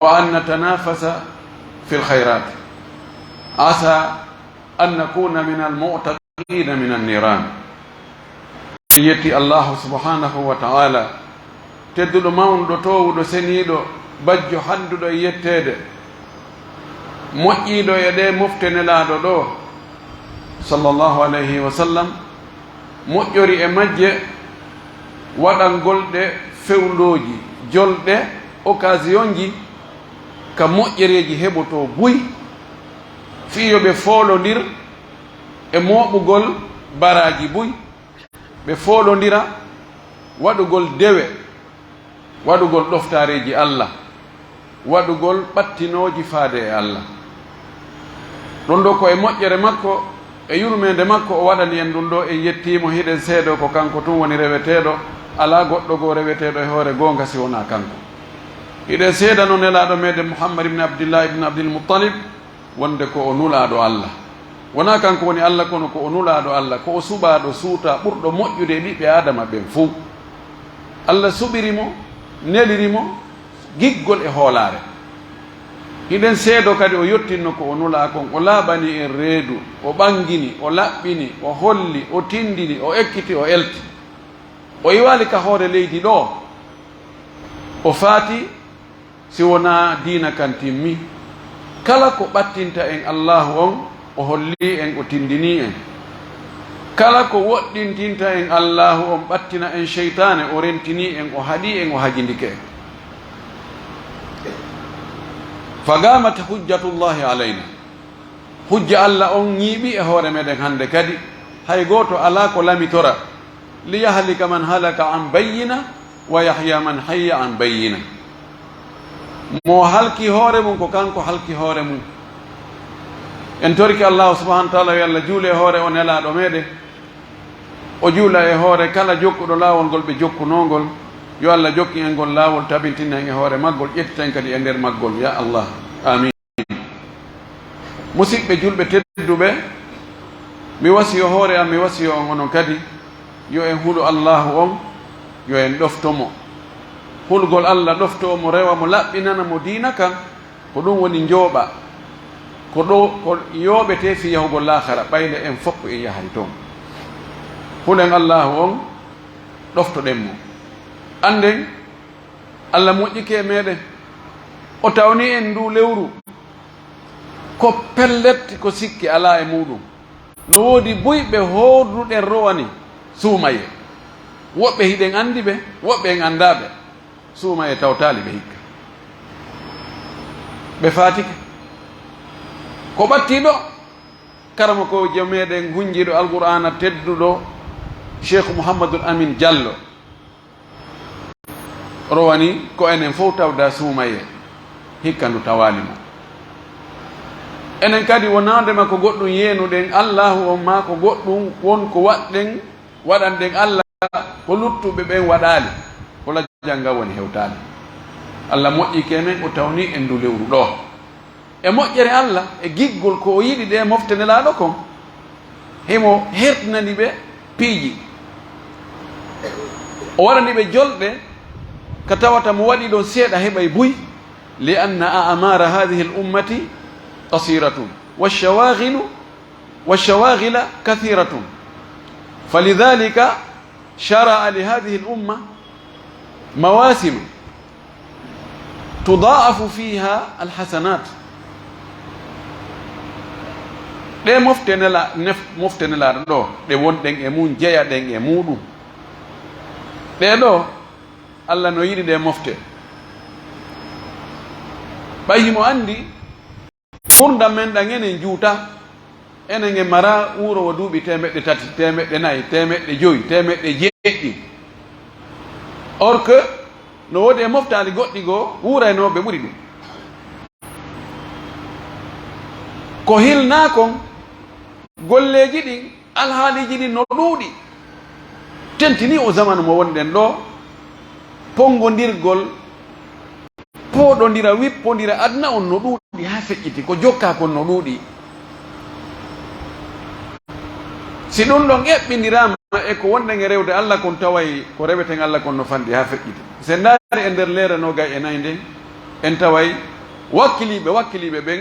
وأن نتنافس في الخيرات عسى أن نكون من المعتقين من النيران. يتي الله سبحانه وتعالى تدل ماوندو توودو سنيدو بجو حندو يتede moƴƴiiɗo e ɗe moftenelaaɗo ɗo sallallahu alayhi wa sallam moƴƴori e majje waɗangol ɗe fewlooji jolɗe occasion ji ka moƴƴereeji heɓoto buy fiyo ɓe foolondir e mooɓugol baraji buy ɓe foolondira waɗugol dewe waɗugol ɗoftareji Allah waɗugol ɓattinooji faade e Allah ɗum ɗo ko e moƴƴere makko e yurmede makko o waɗani en ɗum ɗo en yettimo hiɗen seeɗo ko kanko tun woni reweteɗo ala goɗɗo goo reweteɗo e hoore goonga si wona kanko. hiɗen seedano nelaɗo meɗen Muhammad ibne Abdillah ibne Abdilmuttalib wonde ko o nulaɗo Allah wona kanko woni Allah kono ko o nulaɗo Allah ko o suɓaɗo suuta ɓurɗo moƴƴude e ɓiɓɓe adama ɓen fuu. Allah suɓirimo nelirimo giggol e hoolare. hiɗen seedo kadi o yottinno ko o nula kon o laaɓani en reedu o ɓangini o laɓɓini o holli o tindini o ekkiti o elti o yiwali ka hoore leydi ɗo o faati si wona diina kan timmi kala ko ɓattinta en Allahu on o holli en o tindini en kala ko woɗɗintinta en Allahu on ɓattina en cheytane o rentini en o haɗi en o hajindike en. fagamat hujjatullahi alayna hujja Allah on ñiiɓi e hoore meɗen hande kadi hay goto ala ko lamitora liyahlika man halaka an bayyina wa yahya man hayya an bayyina. mo halki hoore mum ko kanko halki hoore mum. en torki Allah subhanahu wa ta'ala yo Allah juule e hoore o nelaɗo meɗen o juula e hoore kala jokkuɗo laawol ngol ɓe jokkunongol yo Allah jokki en ngol laawol tabintinna en e hoore maggol ƴettiten kadi e nder maggol ya Allah amin. musidɓe julɓe tedduɓe mi wasiyo hoore am mi wasiyo on onon kadi yo en huulu Allahu on yo en ɗoftomo hulgol Allah ɗoftomo rewa mo laɓɓinana mo diina kan ko ɗum woni njooɓa ko ɗo ko yooɓete fi yahugol lahara ɓayle en fof en yahay toon. hulen Allahu on ɗoftoɗen mo anden Allah moƴƴike e meɗen o tawni en ndu lewru ko pellet ko sikki ala e muɗum no woodi buyɓe hoorduɗen rowani suumaye woɓɓe hiɗen andi ɓe woɓɓe en andaɓe suumaye tawtali ɓe hikka ɓe fatike ko ɓattiɗo karama ko jo meɗen hunjiɗo alqur'ana tedduɗo Cheikh Mouhamadoul Amin Diallo rowani ko enen fof tawda suumaye hikka ndu tawalimo. enen kadi wonandema ko goɗɗum yeenuɗen Allahu on ma ko goɗɗum won ko waɗɗen waɗanɗen Allah ko luttuɓe ɓen waɗali ko lajjanga woni hewtali. Allah moƴƴike men o tawni en ndu lewru ɗo e moƴƴere Allah e giggol ko o yiɗi ɗe moftenelaɗo kon himo hertinani ɓe piiji o waɗani ɓe jolɗe ka tawata mo waɗi ɗon seeɗa heɓay buy li anna a'mara hadihi l ummati qasiratun والشواغل كثيرة فلذلك شرع لهذه الأمة مواسم تضاعف فيها الحسنات. ɗe moftenelaɗo ɗo ɗe wonɗen e mum jeyaɗen e muɗum ɗe ɗo Allah no yiɗi ɗe mofte ɓayimo andi gurdam men ɗan enen juuta enen e mara wuro wo duuɓi 3 4 4 5 5 jeɗɗi or que no woodi e moftali goɗɗi goo wuuraynoɓe ɓuri ɗum ko hilna kon golleji ɗin alhaaliji ɗin no ɗuuɗi tentini o zamanu mo wonɗen ɗo pongodirgol poɗodira wippodira adna on no ɗuuɗi ha feƴƴiti ko jokka kon no ɗuuɗi. si ɗum ɗon eɓɓidirama e ko wonɗen e rewde Allah kon taway ko reweten Allah kon no fanɗi ha feƴƴiti. se ndaari e nder leere no gay e nayi nden en taway wakkiliɓe ɓen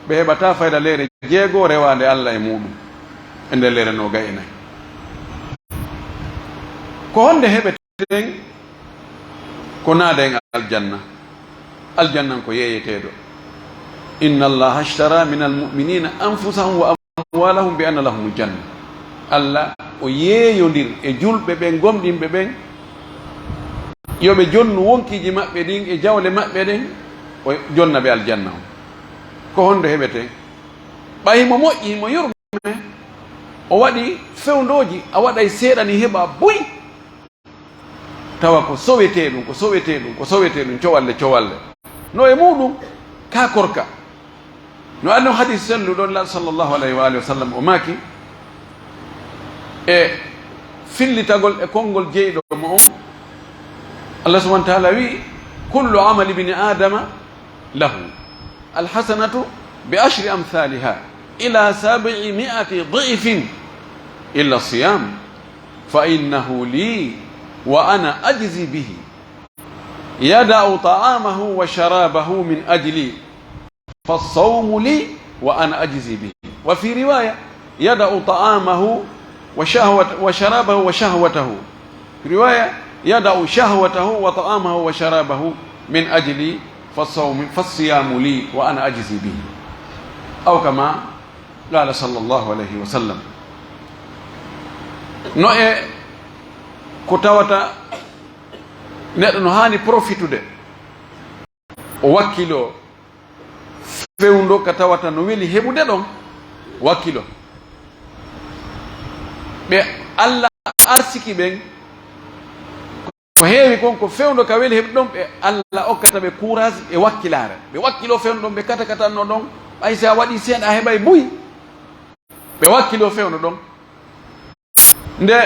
ɓe heɓata fayda leere jeego rewande Allah e muɗum e nder leere no gay nayi ko honde heɓeten ko naada en aljanna ko yeeyeteɗo inna allaha ashtara min almuminina anfusahum wa amwalahum bi anna lahum aljanna Allah o yeeyodir e julɓe ɓen gomɗinɓe ɓen yoɓe jonnu wonkiji maɓɓe ɗin e jawle maɓɓe ɗen o jonna ɓe aljanna o ko honde heɓete ɓayi mo moƴƴi mo yurme o waɗi fewndoji a waɗay seeɗani heɓa buy tawa ko sowete ɗum cowalle no e muɗum ka korka no anno hadis selluɗon la sallllahu alayhi wa alihi wa sallam o maaki e fillitagol e konngol jeyɗo mo on Allah subhanahu wa ta'ala wi kullu amali bini adama lahu alhasanatu bi ashri amthaliha ila 700 ضعف illa siyam fa innahu li wa ana ajzi bihi yada'u ta'amahu wa sharabahu min ajli فالصوم لي وأنا أجزي به وفي رواية يدع طعامه وشرابه وشهوته في رواية يدع شهوته وطعامه وشرابه من أجلي فالصيام لي وأنا أجزي به أو كما قال صلى الله عليه وسلم نوء كتاوة نحن هاني بروفيتو وكيلو fewndo ka tawata no weli heɓude ɗon wakkilo ɓe Allah arsiki ɓen ko heewi kon ko fewndo ka weli heɓi ɗon ɓe Allah okkata ɓe courage e wakkilare ɓe wakkilo fewndo ɗon ɓe katakatanno ɗon ɓay sa waɗi seeɗa heɓay buy ɓe wakkilo fewndo ɗon nde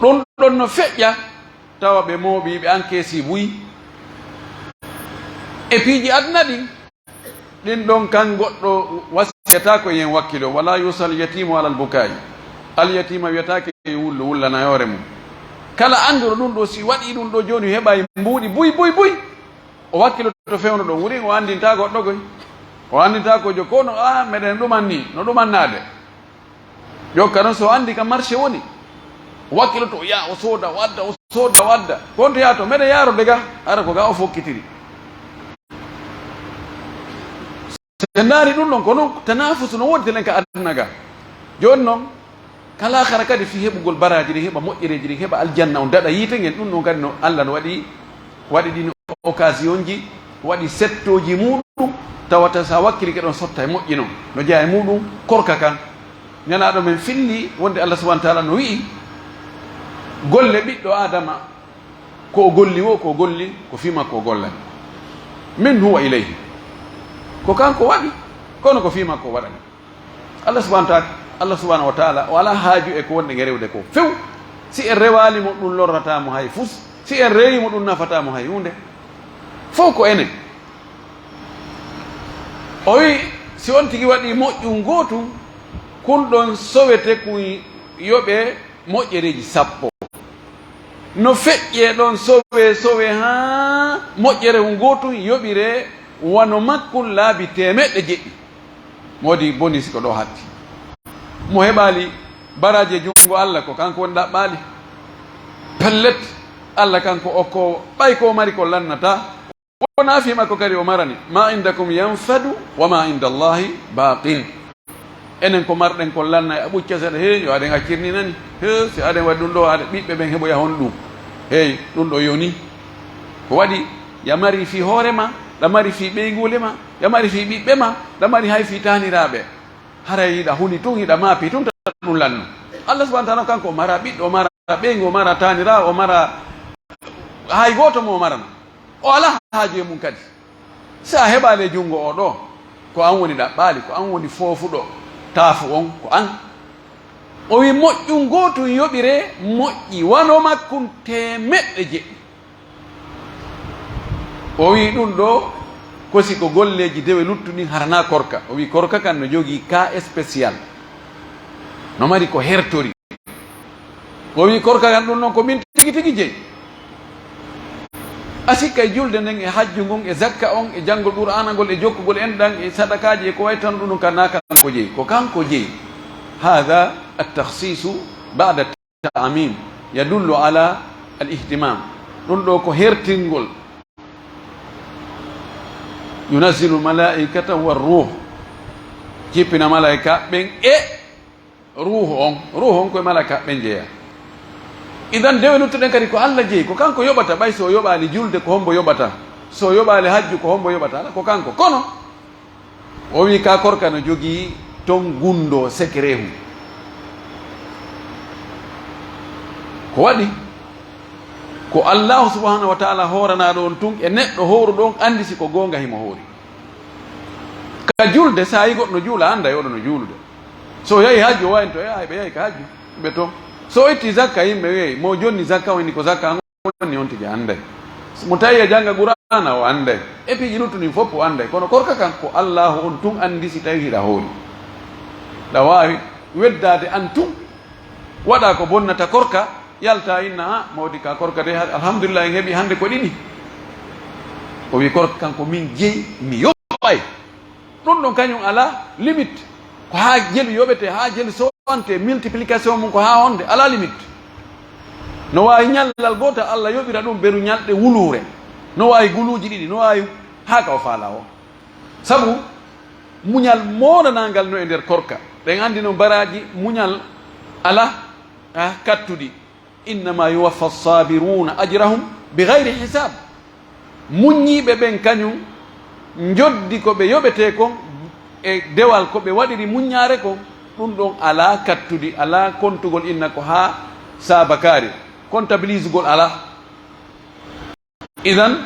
ɗum ɗon no feƴƴa tawa ɓe mooɓi ɓe encaissi buy e piiji aduna ɗin ɗin ɗon kan goɗɗo wasiyata ko yen wakkilo wala yusal yatimu alal bukayi alyatima wiyatake e wullu wullanayore mum kala anduɗo ɗum ɗo si waɗi ɗum ɗo joni heɓa mbuuɗi buy o wakkilo to fewno ɗon wuri o andinta goɗɗo koy o andinta ko jo kono meɗen ɗuman ni no ɗumannade jokka noon so andi ka marché woni o wakkilo to ya o sooda wadda konto ya to meɗen yarode ga ara ko ga o fokkitiri te ndaari ɗum ɗon kono tanafusu no wodi telen ka aduna ga joni noon kala hara kadi fi heɓugol baraji ɗi heɓa moƴƴereji ɗi heɓa aljanna on daɗa yiite ngel ɗum ɗon kadi no Allah no waɗi ɗin occasion ji waɗi settoji muɗum tawata sa wakkili keɗon sotta e moƴƴi noon no jeeya e muɗum korka kan ñanaɗo men filli wonde Allah subahana taala no wi'i golle ɓiɗɗo adama ko golli ko fima ko gollani min huwa ilayhi ko kanko waɗi kono ko fima ko waɗani Allah subhanahu wa ta'ala wala haaju e ko wonde e rewde ko few si en rewalimo ɗum lorratamo hay fus si en rewimo ɗum nafatamo hay hunde fof ko enen o wi si on tigi waɗi moƴƴum gootum kun ɗon sowete ko yoɓe moƴƴereji 10 no feƴƴe ɗon sowe ha moƴƴere gootum yoɓire wano makkun laabi 100 modi bonus ko ɗo hatti mo heɓali baraje jungo Allah ko kanko woni ɗaɓɓali pellet Allah kanko okko ɓay ko mari ko lannata wona fima ko kadi o marani ma indakum yanfadu wa ma inda Allahi baqin enen ko marɗen ko lanna e ɓucca seeɗa yo aɗen hakkirni nani si aɗen waɗi ɗum ɗo aɗa ɓiɓɓe ɓen heɓoya hon ɗum ɗum ɗo yoni ko waɗi ya mari fi hoorema ɗa mari fi ɓeygule ma ɗa mari fi ɓiɓɓe ma ɗa mari hay fi taniraɓe hara yiɗa huni tun hiɗa maapi tun ta ɗum lanno Allah subahana taala kanko o mara ɓiɗɗo o mara ɓeygu o mara tanira o mara hay goto mo o marana o ala haaju e mum kadi sa heɓale jungo o ɗo ko an woni ɗaɓɓali ko an woni foofuɗo taafu on ko an o wi moƴƴum gotum yoɓire moƴƴi wano makkun 100 o wi ɗum ɗo kosi ko golleji dewe luttuɗin harana korka o wi korka kan no jogii cas spécial no mari ko hertori o wi korka kan ɗum noon ko min tigi jeyi asika e julde nden e hajju ngon e zakka on e janngol qur'ana ngol e jokkugol enɗan e sadakaji e ko way tan ɗum kana kanko jeeyi ko kanko jeeyi hada at-takhsisu ba'da at-ta'mim yadullu ala al-ihtimam ɗum ɗo ko hertingol yunazzilu malaikata wa ruh jippina malaika ɓen e ruhu on koye malaika ɓen jeeya idan dewe luttuɗen kadi ko Allah jeeyi ko kanko yoɓata ɓay so yoɓali julde ko hombo yoɓata so yoɓali hajju ko hombo yoɓata ala ko kanko kono o wi ka korka no jogii ton gundo secret hu ko waɗi ko allahu subhanahu wa taala horanaɗo on tun e neɗɗo howru ɗon andi si ko gonga himo hoori ka julde sa yi goɗɗo juula anda e oɗo no juulude so yahi hajju o wayin to ɓe yahi ka hajju ɓe to so itti zakka yimɓe weyi mo jonni zakka woni ko zakka woni on tigi anday mo tawi e jangga qur'ana o anday e piiji luttuɗin fof o anday kono korka kan ko allahu on tun andi si tawi hiɗa hoori ɗa wawi weddade an tun waɗa ko bonnata korka yalta inna ha mawdi ka korka de alhamdulillah en heeɓi hande ko ɗiɗi o wi korka kanko min jeeyi mi yoɓay ɗum ɗon kañum ala limite ko ha jelu yoɓete ha jelu sowante multiplication mum ko ha honde ala limite no wawi ñallal gota Allah yoɓira ɗum beru ñalɗe wulure no wawi guluji ɗiɗi no wawi ha ka o faala o sabu muñal moɗanangal no e nder korka ɗen andi no baraji muñal ala kattuɗi innama yuwaffa sabiruna ajrahum bi gayri hisab muññiɓe ɓen kañum joddi ko ɓe yoɓete kon e dewal ko ɓe waɗiri muññare kon ɗum ɗon ala kattuɗi ala kontugol inna ko ha sabakari comptabilise gol ala idan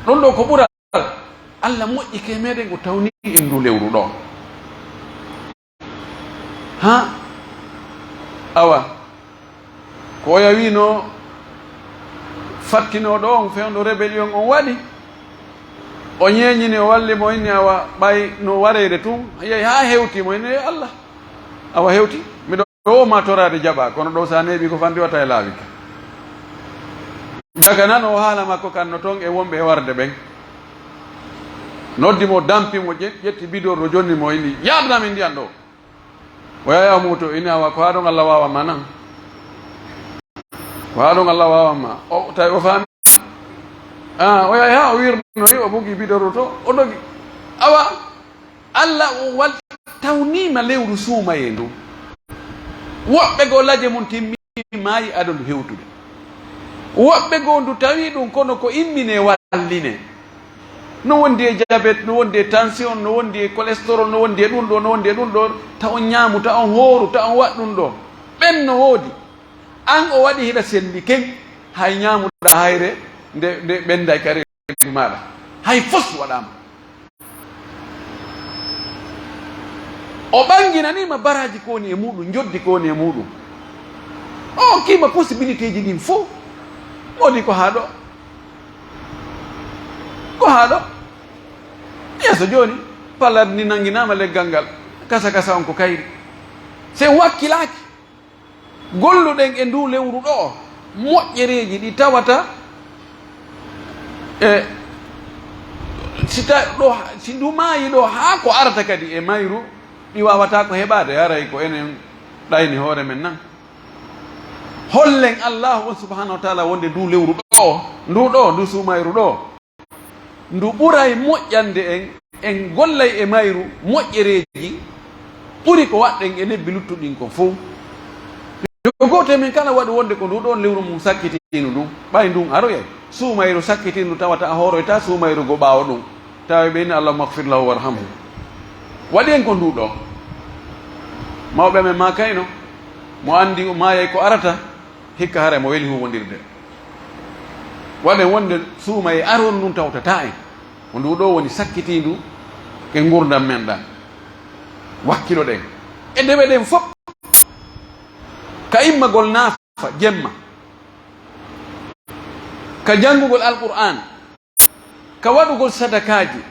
ɗum ɗo ko ɓural Allah moƴƴi ke meɗen o tawni en ndu lewru ɗo ha awa ko yawino fattinoɗo on fewɗo rébellion on waɗi o ñeñini o walli mo inni awa ɓay no wareyde tun yeyi ha hewtimo inni Allah awa hewti miɗo o ma torade jaɓa kono ɗo sa neeɓi ko fan diwata e laawi ka daga nan o haala makko kanno toon e wonɓe e warde ɓen noddimo dampimo ƴetti bidorɗo jonni mo inni yaɓnami ndiyan ɗo o yaya muto inni awa ko ha ɗon Allah wawama nan ko ha ɗon Allah wawama o tawi o faami o yahi ha o wirnoyi o bugi bidorɗo to o dogi awa Allah o wal tawnima lewru suumaye ndu woɓɓe goo laje mum timmi maayi aɗon hewtude woɓɓe goo ndu tawi ɗum kono ko immine walline no wondi e diabete no wondi e tension no wondi e cholestérol no wondi e ɗum ɗo no wondi e ɗum ɗo ta on ñaamu ta on hooru ta on waɗ ɗum ɗo ɓen no woodi an o waɗi hiɗa selli ken hay ñaamuɗa hayre nde ɓenda e kareji maɗa hay fos waɗama o ɓanginanima baraji ko woni e muɗum joddi ko woni e muɗum o kima possibilité ji ɗin fof woodi ko ha ɗo yeeso joni pallat ni nanguinama leggal ngal kasa kasa on ko kayri sen wakkilaki golluɗen e ndu lewru ɗo moƴƴereji ɗi tawata e si ndu maayi ɗo ha ko arata kadi e mayru ɗi wawata ko heɓade haray ko enen ɗayni hoore men nan hollen allahu on subhanahu wa taala wonde ndu lewru ɗo ndu sumayru ɗo ndu ɓuray moƴƴande en gollay e mayru moƴƴereji ɓuri ko waɗɗen e lebbi luttuɗin ko fof yo goto men kala waɗi wonde ko ndu ɗon lewru mum sakkitinu ɗum ɓay ndun aroyay sumayru sakkitindu tawata a horoyta sumayru go ɓaawo ɗum tawi ɓeyni allahumma gfir lahu warhamhu waɗi en ko ndu ɗo mawɓe men ma kayno mo andi maayay ko arata hikka hara mo weli huwondirde waɗen wonde suuma e aron ndun tawtata en ko ndu ɗo woni sakkitindu ke gurdam men ɗan wakkilo ɗen e dewe ɗen fof ka immagol naafa jemma ka janngugol alqur'an ka waɗugol sadakaji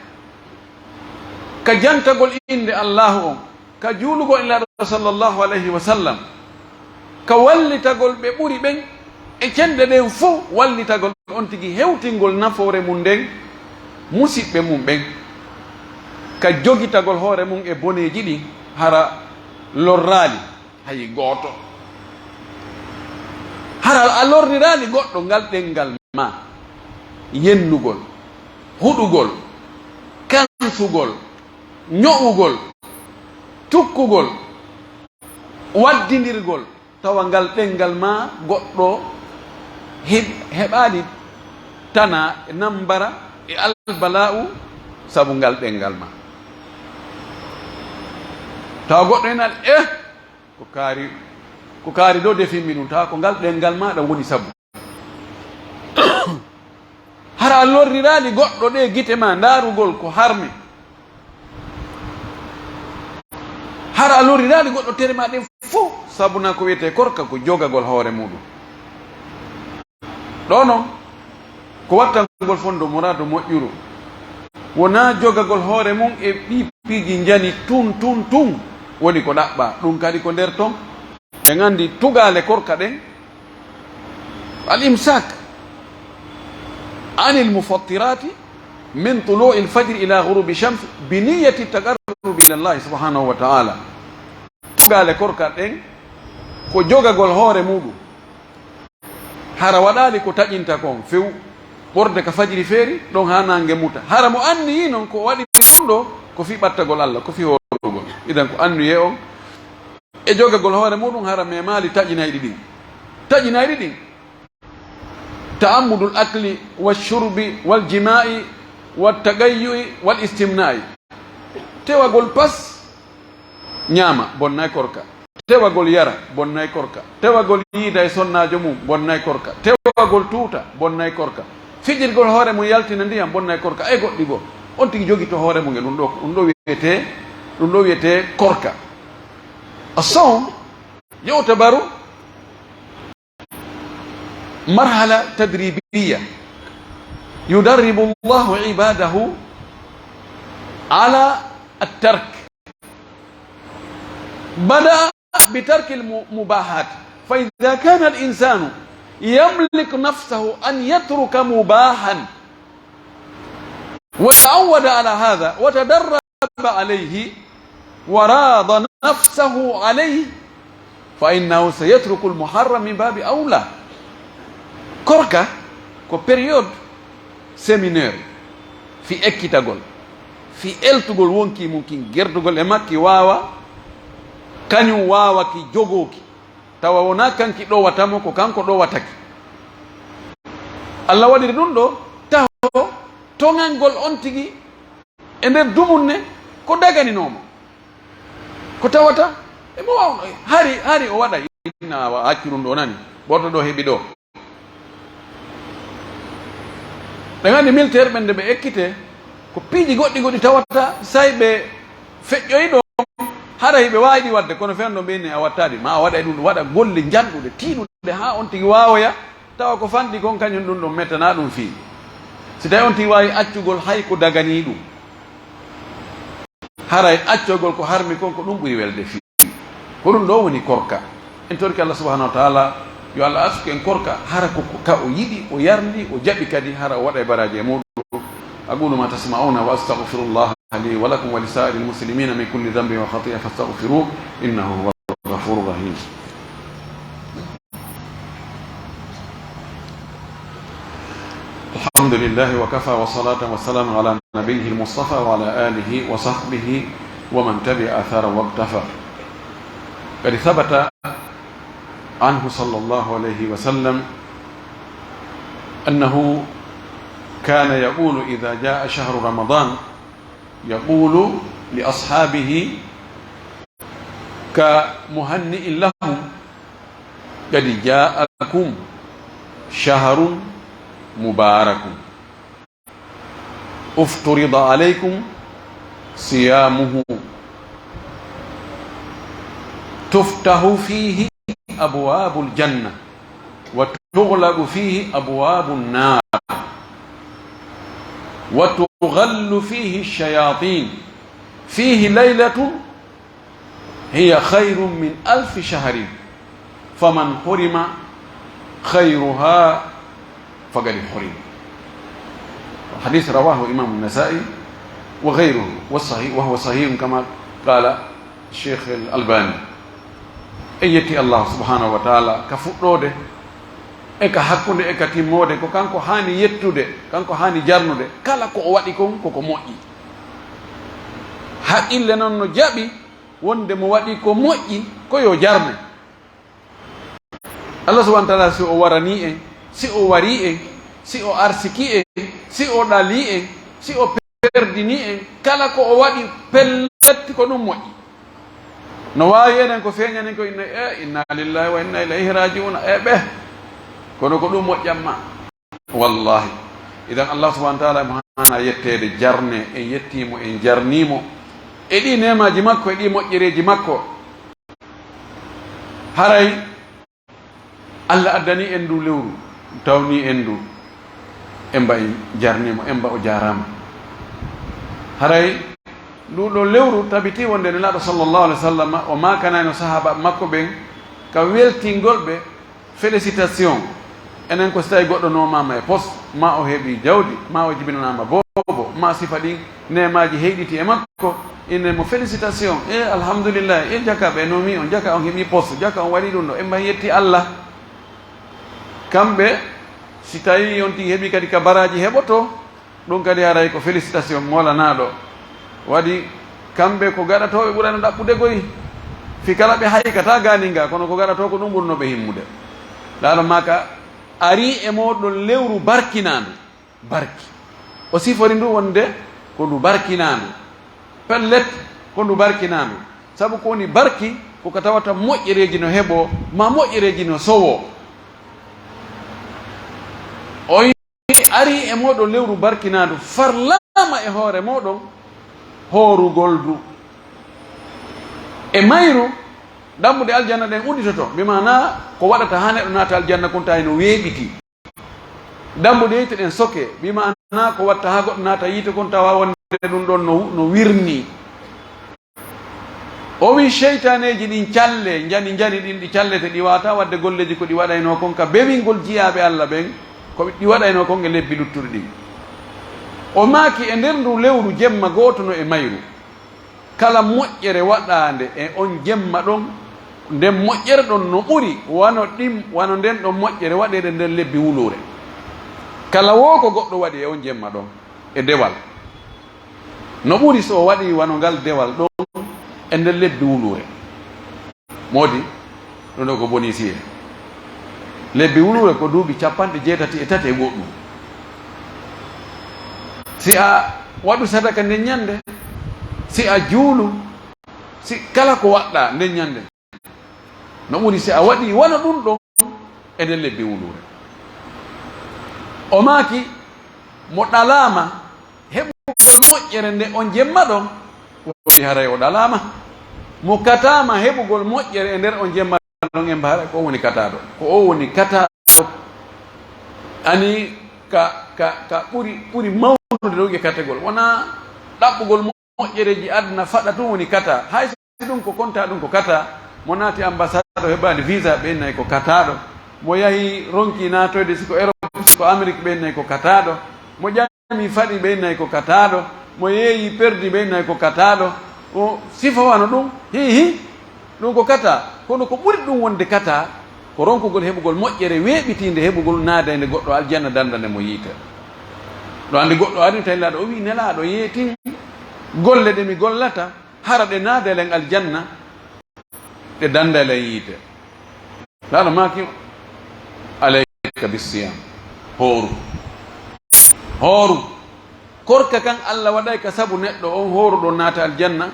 ka jantagol inde allahu on ka juulugol ilaɗo sallllahu alayhi wa sallam ka wallitagol ɓe ɓuri ɓen e cende ɗen fof wallitagol on tigi hewtingol nafoore mum nden musidɓe mum ɓen ka jogitagol hoore mum e boneji ɗin hara lorraali hay gooto hara a lorriraali goɗɗo ngal ɗengal ma yennugol huɗugol kansugol ño'ugol tukkugol waddidirgol tawa ngal ɗengal ma goɗɗo heɓaali tana e nambara e albala'u sabu ngal ɗengal ma tawa goɗɗo enal ko kaari ɗo defimmi ɗum tawa ko ngal ɗengal maɗa woni sabu hara a lorriraali goɗɗo ɗe gite ma ndaarugol ko harme hara a lorriraali goɗɗo tere ma ɗen fof sabuna ko wiyete korka ko jogagol hoore muɗum ɗo noon ko wattangol fondo murado moƴƴuru wona jogagol hoore mum e ɗi piiji jani tun woni ko ɗaɓɓa ɗum kadi ko nder ton en andi tugale korka ɗen al imsak anil mufattirati min tulu'i lfajri ila ghurubi shams bi niyati taqarrubi ila llahi subhanahu wa ta'ala tugale korka ɗen ko jogagol hoore muɗum hara waɗali ko taƴinta kon few ɓorde ka fajiri feeri ɗon ha nange muta hara mo anniyi noon ko waɗi ɗum ɗo ko fi ɓattagol Allah ko fi horugol idan ko anniye on e jogagol hoore muɗum hara memali taƴinayɗi ɗin ta'ammudul akli walshurbi waljima'i waltagayyu'i wal istimna'i tewagol pas ñaama bonnay korka tewagol yara bonnay korka tewagol yiida e sonnajo mum bonnay korka tewagol tuuta bonnay korka fijirgol hoore mum yaltina ndiyam bonnay korka e goɗɗi goo on tigi jogi to hoore mum e ɗum ɗo wiyete korka الصوم يعتبر مرحلة تدريبية يدرب الله عباده على الترك بدأ بترك المباحات فإذا كان الإنسان يملك نفسه أن يترك مباحا وتعود على هذا وتدرب عليه وراض نفسه عليه فإنه سيترك المحرم من باب أولى korka ko période séminaire fi ekkitagol fi eltugol wonki mum kin gerdugol e makki wawa kañum wawa ki jogoki tawa wona kanki ɗowatamo ko kanko ɗowataki Allah waɗiri ɗum ɗo taw toŋangol on tigi e nder dumunne ko daganinomo ko tawata e mo wawno hari o waɗa inna haccu ɗum ɗo nani ɓorto ɗo heeɓi ɗo ɗe gandi militaire ɓen nde ɓe ekkite ko piiji goɗɗi tawata say ɓe feƴƴoyi ɗo hara hiɓe wawiɗi wadde kono fenno mbini a wattadi ma a waɗa ɗum waɗa golle janɗuɗe tiiɗuɗe ha on tigi wawoya tawa ko fanɗi kon kañum ɗum ɗon mettana ɗum fii si tawi on tigi wawi accugol hay ko dagani ɗum haray accogol ko harmi kon ko ɗum ɓuri welde fii ko ɗum ɗo woni korka en torki Allah subhanahu wa taala yo Allah asku en korka hara ka o yiɗi o yardi o jaɓi kadi hara o waɗa e baraji e muɗum aqulu ma tasma'una wa astaghfirullah li wa lakum wa li sa'iril muslimina min kulli dhanbin wa khati'atin fastaghfiruhu innahu huwal ghafurur rahim alhamdulillahi wa kafa wa salatan wa salamun ala nabiyhi al-mustafa wa ala alihi wa sahbihi wa man tabi'a athara wa iqtafa qad thabata عنه صلى الله عليه وسلم أنه كان يقول إذا جاء شهر رمضان يقول لأصحابه كمهنئ لهم قد جاءكم شهر مبارك افترض عليكم صيامه تفتح فيه أبواب الجنة وتغلق فيه أبواب النار وتغل فيه الشياطين فيه ليلة هي خير من 1000 شهر فمن حرم خيرها فقد حرم. الحديث رواه إمام النسائي وغيره والصحيح وهو صحيح كما قال الشيخ الألباني. يتي الله سبحانه وتعالى كفؤده eka hakkunde eka timmode ko kanko hani yettude kanko hani jarnude kala ko o waɗi kon koko moƴƴi. Haqqille noon no jaɓi wonde mo waɗi ko moƴƴi ko yo jarne. Allah subhanahu wa ta'ala si o warani en, si o wari en, si o arsiki en, si o ɗali en, si o perdini en, kala ko o waɗi pelletti ko ɗum moƴƴi. No wawi enen ko feñanen ko inna lillahi wa inna ilayhi raji'un ɓe kono ko ɗum moƴƴatma wallahi. Idan Allah subhanahu wa ta'ala mo hana yettede jarne en yettimo en jarnimo e ɗi nemaji makko e ɗi moƴƴereji makko. Haray Allah addani en ndu lewru tawni en ndu emba en jarnimo emba o jarama. Haray nduɗo lewru tabiti wonde nelaɗo sallllahu alih w sallam o makanano sahaba makko ɓen ka weltingolɓe félicitation. Enen ko so tawi goɗɗo nomama e poste ma o heeɓi jawdi ma o jibinanama bobo ma sifa ɗin nemaji heyɗiti e makko innemo félicitation alhamdulillah jaka ɓe nomi on jaka on heeɓi poste jaka on waɗi ɗum ɗo en mbayi yetti Allah. Kamɓe si tawi on tigi heeɓi kadi ka baraji heɓoto ɗum kadi haray ko félicitation molanaɗo waɗi. Kamɓe ko gaɗatoɓe ɓurano ɗaɓɓude goyi fi kala ɓe haykata ganinga kono ko gaɗato ko ɗum ɓurnoɓe himmude. ɗaɗo maka ari e moɗon lewru barkinandu barki o sifori ndu wonde ko ndu barkinandu pellet ko ndu barkinandu saabu ko woni barki koko tawata moƴƴereji no heeɓo ma moƴƴereji no sowo. o ari e moɗon lewru barkinandu farlama e hoore moɗon horugol du e mayru dammude aljanna ɗen udditoto bimana ko waɗata ha neɗɗo naata aljanna kon tawi no weeɓiti. Dammude yeyte ɗen soke bimana ko watta ha goɗɗo naata yiite kon tawa wonde ɗum ɗon no wirni. O wi cheytaneji ɗin calle jani ɗin ɗi callete ɗi wata wadde golleji ko ɗi waɗayno kon ka bewingol jiyaɓe Allah ɓen ko ɗi waɗayno kon e lebbi luttuɗi ɗin. O maaki e nder ndu lewru jemma goto no e mayru kala moƴƴere waɗande e on jemma ɗon nden moƴƴere ɗon no ɓuri wano nden ɗon moƴƴere waɗede nden lebbi wulure. Kala wo ko goɗɗo waɗi e on jemma ɗon e dewal no ɓuri so o waɗi wano ngal dewal ɗon e nden lebbi wulure. Modi ɗum ɗo ko boni siye lebbi wulure ko duuɓi 83 e goɗɗum. Si a waɗu sadaka nden ñande, si a juulu, si kala ko waɗɗa nden ñande no ɓuri si a waɗi wona ɗum ɗon e nden lebbi wulure. O maaki mo ɗalama heɓugol moƴƴere nde on jemma ɗon woni haray o ɗalama. Mo katama heɓugol moƴƴere e nder on jemma ɗon e mbaara ko woni kataɗo ko o woni kataɗo ani ka ɓuri mawnude ɗo e kategol wona ɗaɓɓugol moƴƴereji aduna faɗa ɗum woni kata. Hay si ɗum ko konta ɗum ko kata. Mo naati ambassade o heɓani visa ɓennayi ko kataɗo. Mo yahi ronki natoyde siko Europe siko Amérique ɓennayi ko kataɗo. Mo ƴami faɗi ɓennayi ko kataɗo. Mo yeeyi perdi ɓennayi ko kataɗo. O sifa wano ɗum hihi ɗum ko kata kono ko ɓuri ɗum wonde kata ko ronkugol heɓugol moƴƴere weeɓitinde heɓugol naadande goɗɗo aljanna dandande mo yiita. ɗo andi goɗɗo ari tawilaɗo o wi nelaɗo yeetin golle ɗe mi gollata hara ɗe naadelen aljanna ɗe dandalen yiite. laɗo maki alayka bisiyam hooru korka kan Allah waɗay ka sabu neɗɗo on hooruɗo naata aljanna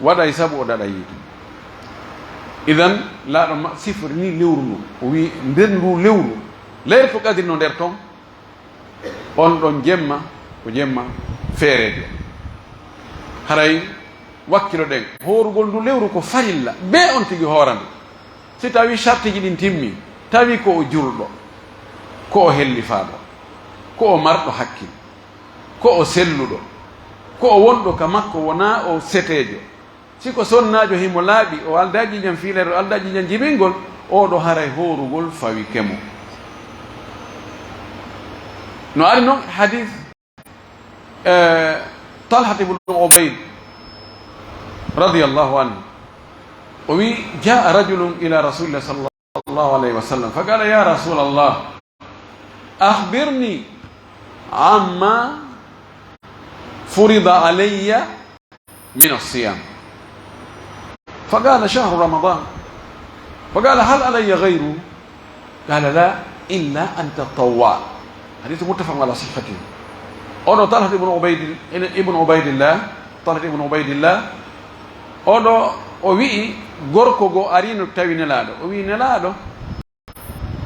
waɗay sabu o daɗa yiite. Idan laaɗo sifori ni lewru ndu o wi nder ndu lewru laylatul qadri no nder ton on ɗon jemma ko jemma feerejo. Haray wakkilo ɗen horugol ndu lewru ko farilla be on tigi hoorandu. Si tawi chartiji ɗin timmi tawi ko o julɗo ko o hellifaɗo ko o marɗo hakkil ko o selluɗo ko o wonɗo ka makko wona o setejo siko sonnajo himo laaɓi o aldaji jam fiilere o aldaji jam jibingol oɗo haray horugol fawi kemo no ari noon hadith Talha ibn Ubayd radiyallahu anhu وي جاء رجل إلى رسول الله صلى الله عليه وسلم فقال يا رسول الله أخبرني عما فرض علي من الصيام فقال شهر رمضان فقال هل علي غيره قال لا إلا أن تطوع حديث متفق على صحته أولو طلحة ابن عبيد الله طلحة ابن عبيد الله أولو وي gorko go arino tawi nelaɗo o wi nelaɗo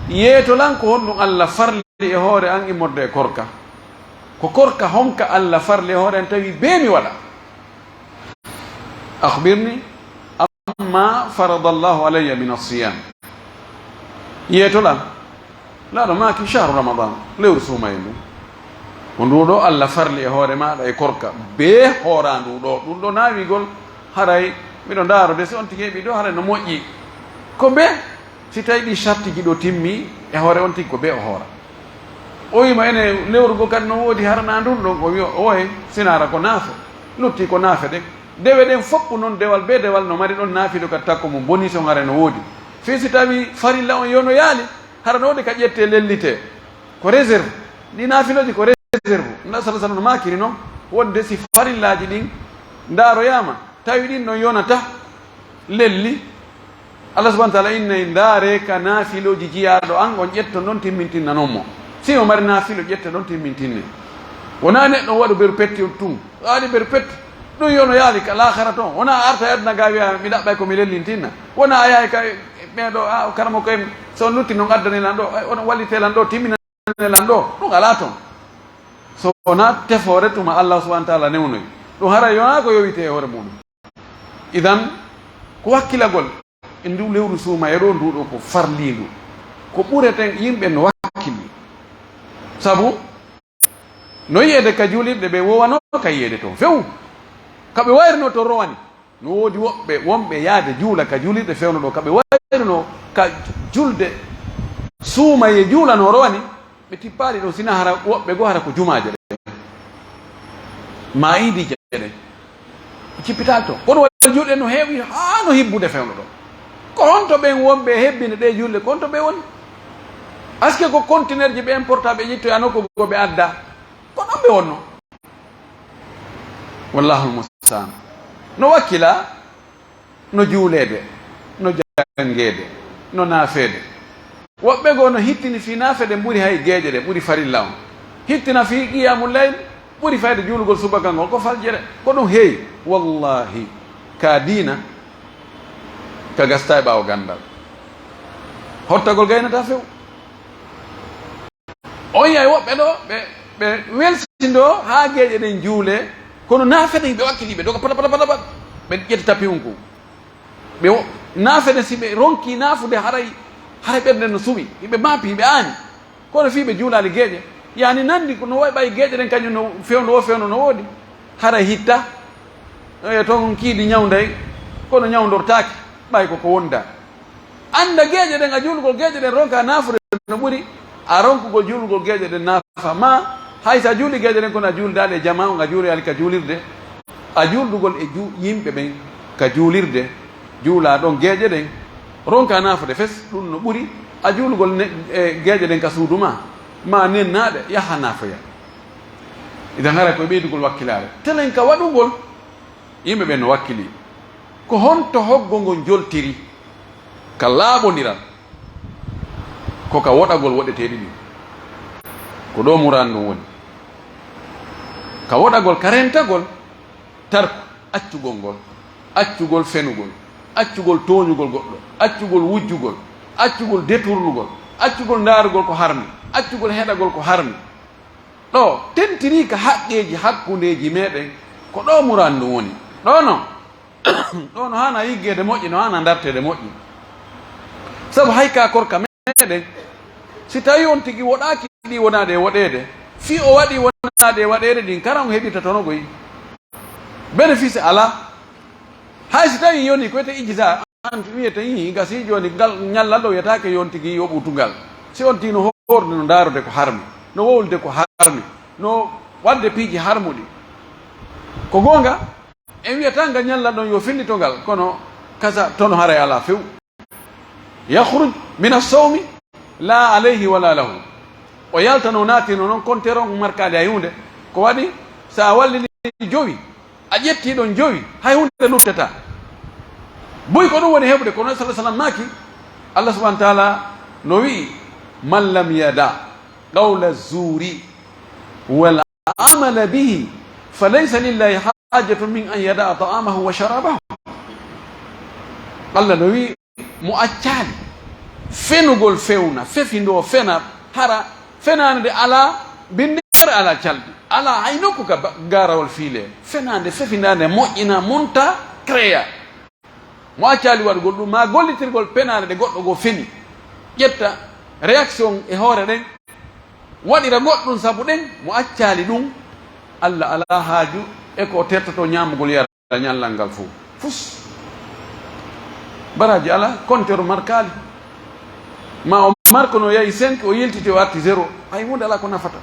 yeetolan ko honɗum Allah farli e hoore an immorde e korka ko korka honka Allah farli e hoore an tawi be mi waɗa akhbirni amma faradallahu alayya min as-siyam yeetolan laɗo maki shahru ramadan lewru suuma e ndum ko nduɗo Allah farli e hoore maɗa e korka be hoora nduɗo ɗum ɗo naawigol haray miɗo ndaarode si on tigi heɓi ɗo haray no moƴƴi ko be si tawi ɗi chartiji ɗo timmi e hoore on tigi ko be o hoora o wima ene lewrugo kadi no woodi harana ndun ɗon o wi oye sinara ko naafe lutti ko naafe ɗe dewe ɗen foppu noon dewal be dewal no mari ɗon naafiɗo kadi takko mum boni son hara no woodi fi si tawi farilla on yono yaali harano wode ka ƴette lellite ko réserve ɗi naafiloji ko réserve nda sala sallam no makiri noon wonde si farillaji ɗin ndaaroyama tawi ɗin no yonata lelli Allah subhanahu wa ta'ala innayi ndaare ka naafiloji jiyaɗo an on ƴetto noon timmintinna noon mo si o mari naafilo ƴetta ɗon timmintinne wona neɗɗo waɗa beru petti tun waɗi beru petti ɗum yono yaali ka lahara toon wona arta e aduna ga wiya mi ɗaɓɓay komi lellintinna wona a yahay ka ɓeɗo karamo koye so on lutti noon addanilan ɗo oɗon wallitelan ɗo timminanelan ɗo ɗum ala toon so wona tefore tuma Allah subhanahu wa ta'ala newnoyi ɗum hara yona ko yowite e hoore muɗum idan ko wakkilagol e ndu lewru suuma e ɗo nduɗo ko farlindu ko ɓureten yimɓe no wakkili sabu no yiyede ka juulirɗe ɓe wowano ka yiyede toon few kaɓe wayrino to rowani no woodi woɓɓe wonɓe yaade juula ka juulirɗe fewno ɗo kaɓe wayrino ka julde suuma e juulano rowani ɓe tippaɗi ɗo sina hara woɓɓe goo hara ko jumaje ɗe ma idije ɗe cippital to kono waɗa julɗe no heewi haa no hibbude fewno ɗo ko honto ɓen wonɓe hebbine ɗe julɗe ko honto ɓe woni aske ko contenaire ji ɓe importaɓe ƴittoyano ko go ɓe adda ko ɗon ɓe wonno wallahu lmustaan no wakkila no juulede no jangede no naafede woɓɓe goo no hittini fi naafede ɓuri hay gueeƴe ɗe ɓuri farilla on hittina fi qiyamul layl ɓuri fayde juulugol subaka ngol ko faljere ko ɗum heewi wallahi ka diina ka gasta e ɓaawo gandal hottagol gaynata few on yay woɓɓe ɗo ɓe welsindo haa geeƴe ɗen juule kono naafede ɓe wakkiliɓe doga pata pata pata pat ɓe ƴetti tapi unku ɓe naafede si ɓe ronki naafude haray ɓerɗe no suɓi ɓe maapi ɓe aani kono fii ɓe juulali geeƴe yani nandi no way ɓay geeƴe ɗen kañum no fewno no woodi haray hitta toon kiiɗi ñawday kono ñawdortaake ɓay koko wonda anda geeƴe ɗen a juulugol geeƴe ɗen ronka naafude no ɓuri a ronkugol juulugol geeƴe ɗen naafa ma hay sa juuli geeƴe ɗen kono a juuldaɗe e jama on a juuli ali ka juulirde a juuldugol e yimɓe ɓen ka juulirde juula ɗon geeƴe ɗen ronka naafude fes ɗum no ɓuri a juulugol geeƴe ɗen ka suudu ma nennaɗe yaha naafoya idan hara koye ɓeydugol wakkilare telen ka waɗugol yimɓe ɓen no wakkili ko honto hoggol ngol joltiri ka laaɓodiral ko ka woɗagol woɗeteɗi ɗi ko ɗo muran ɗum woni ka woɗagol ka rentagol tarko accugol fenugol accugol toñugol goɗɗo accugol wujjugol accugol détournugol accugol ndaarugol ko harmi accugol heɗagol ko harmi ɗo tentiri ka haqqeji hakkundeji meɗen ko ɗo muran ɗum woni ɗo no ɗo no hana yiggede moƴƴi no hana dartede moƴƴi sabu hay ka korka meɗen si tawi on tigi woɗaki ɗi wonade e woɗede fi o waɗi wonade e waɗede ɗin kara on heɓita tonogoyi bénéfice ala hay si tawi yoni koyte ijjita an wiyete yi gasi joni ngal ñallal ɗo wiyatake yon tigi yo ɓutugal si on tino horde no daarode ko harmi no wowlde ko harmi no wadde piiji harmuɗi ko gonga en wiyata nga ñalla ɗon yo fillito ngal kono kasa tono haray ala few yahruj min assawmi la alayhi wala lahu o yaltano naatino noon compteur on markade hay hunde ko waɗi sa wallini jowi a ƴetti ɗon jowi hay hunde luttata boy ko ɗum woni heɓde ko noon sallah sallam maki allah subahana taala no wi'i man lam yada qawla zuri wal amala bihi falaysa lillahi hajatu min an yada ta'amahu wa sharabahu allah no wi mo accali fenugol fewna fefindo fena hara fenande ala bindere ala caldi ala hay nokku ka garawol fiile fenande fefindande moƴƴina monta créa mo accali waɗugol ɗum ma gollitirgol penade ɗe goɗɗo go feni ƴetta réaction e hoore ɗen waɗira goɗɗum sabu ɗen mo accali ɗum allah ala haaju e ko tertoto ñamugol yara ñallal ngal fof fus baraji ala compteur markali ma o marque no yahi 5 o yiltiti o arti 0 hay hunde ala ko nafata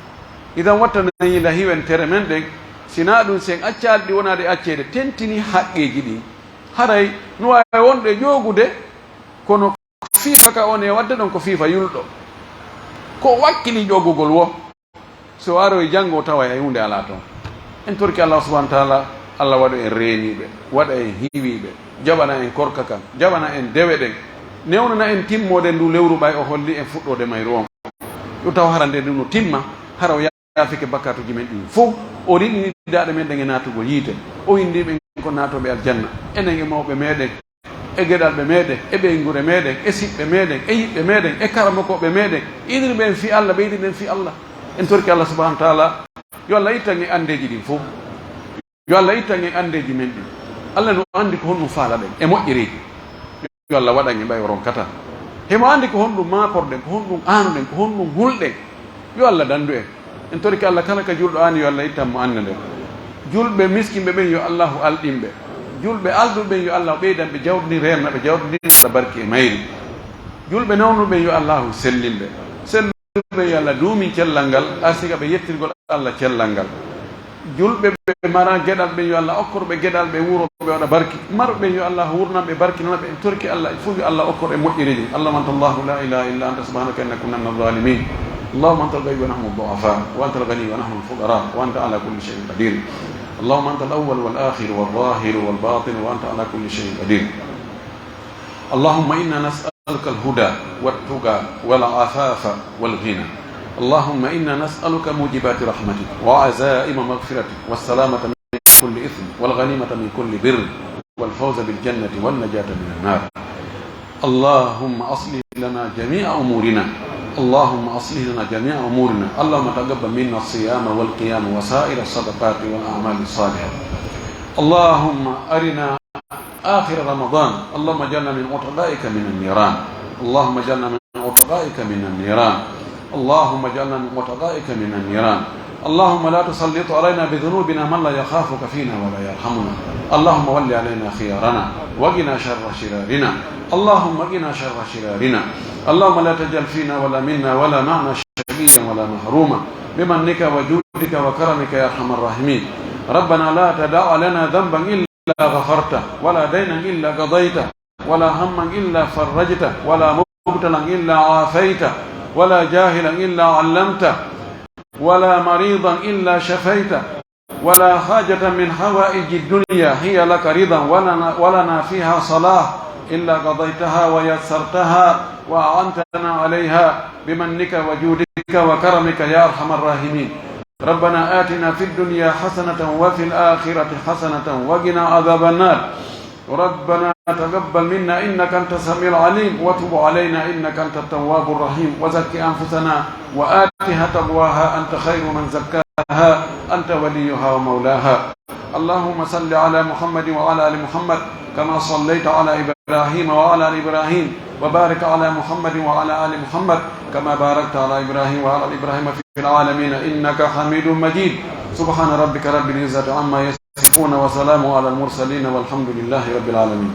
idan wattanayiila hiwen tere men ɗen sina ɗum sen accali ɗi wonade accede tentini haqqeji ɗi haray no wawi wonɗe ƴogude kono fiifa ka on e wadde ɗon ko fiifa yulɗo ko wakkili ƴogugol wo so aroye janngo tawa hay hunde ala toon en torki allah subahana taala allah waɗa en reeniɓe waɗa en hiiwiɓe jaɓana en korka kam jaɓana en dewe ɗen newnana en timmode ndu lewru ɓay o holli en fuɗɗode mayru on ɗum taw harande ndu no timma hara o yaafike bakkatuji men ɗin fof o riɗinidaɗe men ɗen e natugo yiite o windiɓe ko natoɓe aljanna enen e mawɓe meɗen e geɗalɓe meɗen e ɓeygure meɗen e siɓɓe meɗen e yiɓɓe meɗen e karamakoɓe meɗen idirɓe en fi allah ɓeydiɗen fi allah en torki allah subahana taala yo allah ittan e andeji ɗin fof yo allah ittan e andeji men ɗin allah no andi ko honɗum faala ɗen e moƴƴereji yo allah waɗan e ɓay o ronkata hemo andi ko honɗum maporɗen ko honɗum anuɗen ko honɗum hulɗen yo allah dandu en torki allah kala ka julɗo ani yo allah ittan mo ande nden julɓe miskimɓe ɓen yo allahu alɗinɓe julɓe alduɓe yo allah ɓeydanɓe jawɗini renna ɓe jawɗini barki e mayri julɓe nawnuɓe yo allahu sellinɓe selluɓe yo allah duumin cellal ngal asiga ɓe yettirgol allah cellal ngal julɓe ɓe mara geɗal ɓe yo allah okkorɓe geɗal ɓe wuroɓe waɗa barki marɓe yo allah wurnanɓe barkinanaɓe en torki allah fof yo allah okkor e moƴƴereji allahuma anta allahu la ilaha illa anta subhanaka inna kunna min alzalimin اللهم انت الغني ونحن الضعفاء وانت الغني ونحن الفقراء وانت على كل شيء قدير اللهم انت الاول والاخر والظاهر والباطن وانت على كل شيء قدير اللهم انا نسالك الهدى والتقى والعفاف والغنى اللهم انا نسالك موجبات رحمتك وعزائم مغفرتك والسلامه من كل اثم والغنيمه من كل بر والفوز بالجنه والنجاه من النار اللهم اصلح لنا جميع امورنا اللهم أصلح لنا جميع أمورنا اللهم تقبل منا الصيام والقيام وسائر الصدقات والأعمال الصالحة اللهم أرنا آخر رمضان اللهم اجعلنا من عتقائك من النيران اللهم اجعلنا من عتقائك من النيران اللهم اجعلنا من عتقائك من النيران اللهم لا تسلط علينا بذنوبنا من لا يخافك فينا ولا يرحمنا اللهم ول علينا خيارنا وقنا شر شرارنا اللهم قنا شر شرارنا اللهم لا تجعل فينا ولا منا ولا معنا شقيا ولا محروما بمنك وجودك وكرمك يا ارحم الراحمين ربنا لا تدع لنا ذنبا الا غفرته ولا دينا الا قضيته ولا هما الا فرجته ولا مبتلا الا عافيته ولا جاهلا الا علمته ولا مريضا الا شفيته ولا حاجة من حوائج الدنيا هي لك رضا ولنا فيها صلاح إلا قضيتها ويسرتها وأعنتنا عليها بمنك وجودك وكرمك يا أرحم الراحمين ربنا آتنا في الدنيا حسنة وفي الآخرة حسنة وقنا عذاب النار ربنا تقبل منا إنك أنت السميع العليم وتب علينا إنك أنت التواب الرحيم وزك أنفسنا وآتها تقواها أنت خير من زكاها أنت وليها ومولاها اللهم صل على محمد وعلى آل محمد كما صليت على إبراهيم وعلى آل إبراهيم وبارك على محمد وعلى آل محمد كما باركت على إبراهيم وعلى آل إبراهيم في العالمين إنك حميد مجيد سبحان ربك رب العزة عما يصفون وسلام على المرسلين والحمد لله رب العالمين.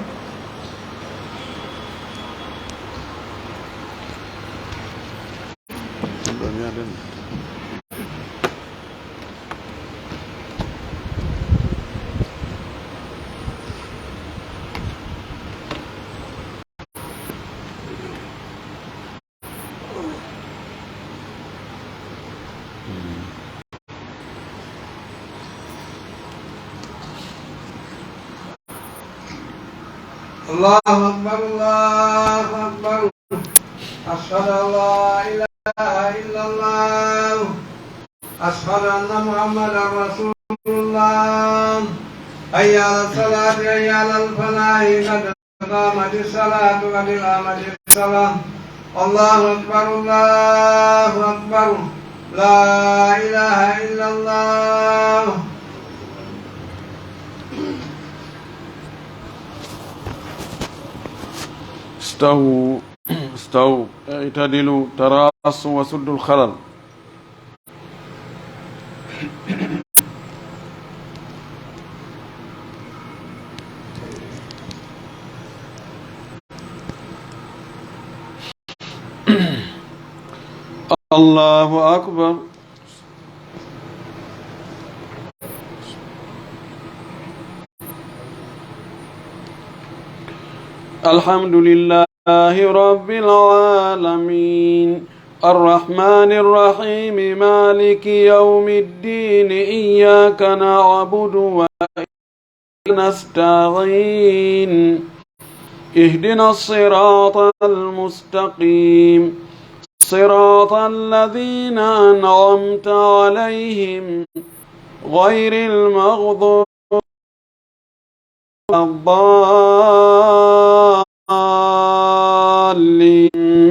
الله أكبر الله أكبر أشهد أن لا إله إلا الله أشهد أن محمدا رسول الله حي على الصلاة حي على الفلاح قد قامت الصلاة قد قامت الصلاة الله أكبر الله أكبر لا إله إلا الله استووا اعتدلوا تراصوا وسدوا الخلل. الله أكبر. الحمد لله رب العالمين الرحمن الرحيم مالك يوم الدين إياك نعبد وإياك نستعين اهدنا الصراط المستقيم صراط الذين أنعمت عليهم غير المغضوب الضالين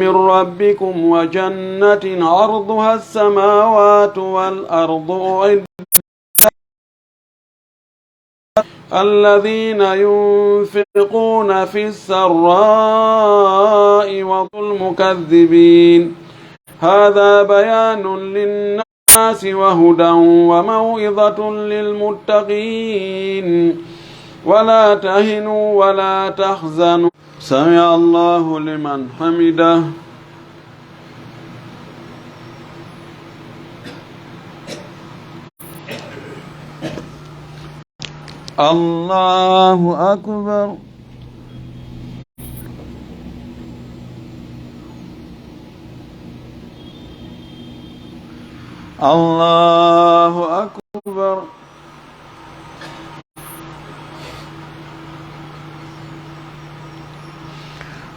من ربكم وجنة عرضها السماوات والأرض الذين ينفقون في السراء والمكذبين هذا بيان للناس وهدى وموعظة للمتقين ولا تهنوا ولا تحزنوا سمع الله لمن حمده. الله أكبر. الله أكبر.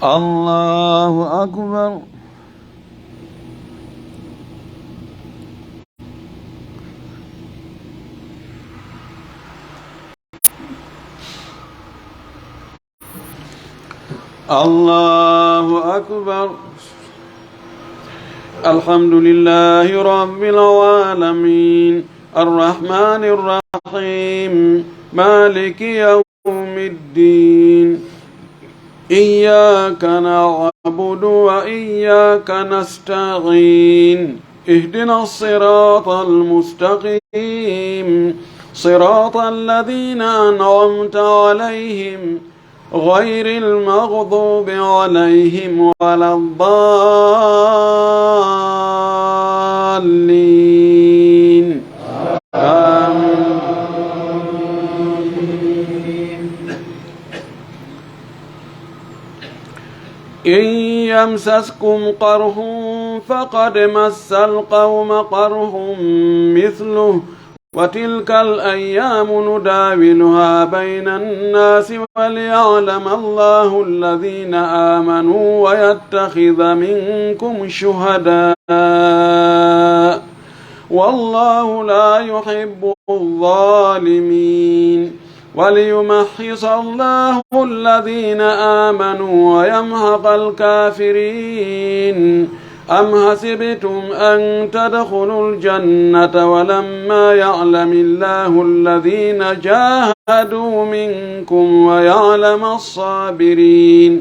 الله أكبر. الله أكبر. الحمد لله رب العالمين الرحمن الرحيم مالك يوم الدين إياك نعبد وإياك نستعين اهدنا الصراط المستقيم صراط الذين أنعمت عليهم غير المغضوب عليهم ولا الضالين آمين. إن يمسسكم قرح فقد مس القوم قرح مثله وتلك الأيام نداولها بين الناس وليعلم الله الذين آمنوا ويتخذ منكم شهداء والله لا يحب الظالمين وليمحص الله الذين آمنوا ويمحق الكافرين أم حسبتم أن تدخلوا الجنة ولما يعلم الله الذين جاهدوا منكم ويعلم الصابرين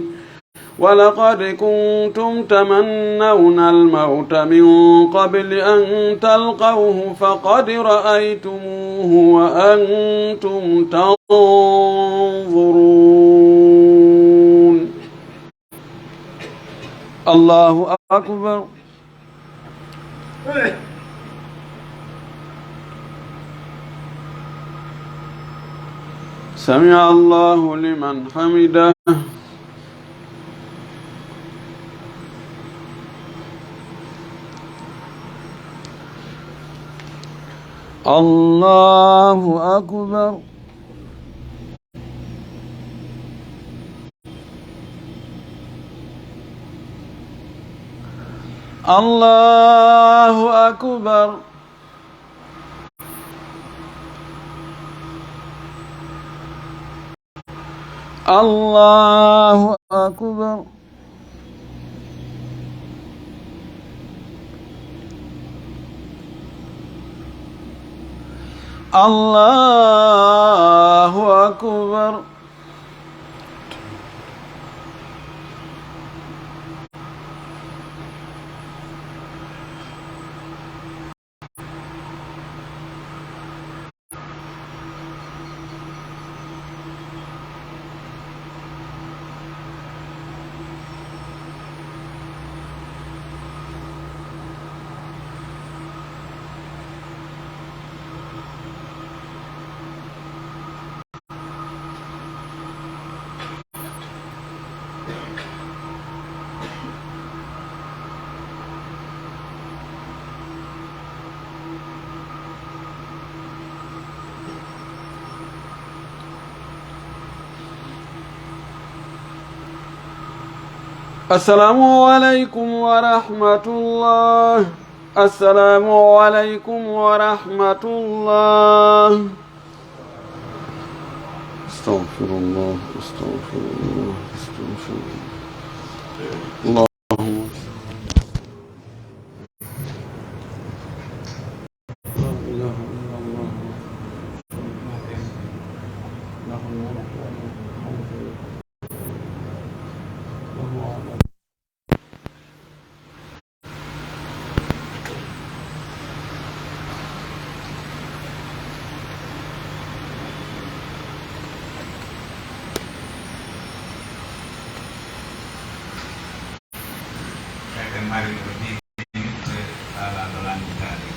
ولقد كنتم تمنون الموت من قبل أن تلقوه فقد رأيتموه وأنتم تنظرون. الله أكبر. سمع الله لمن حمده. الله أكبر. الله أكبر الله أكبر الله أكبر السلام عليكم ورحمة الله السلام عليكم ورحمة الله استغفر الله استغفر الله استغفر الله اللهم لا إله إلا الله Mari berdiri ala dari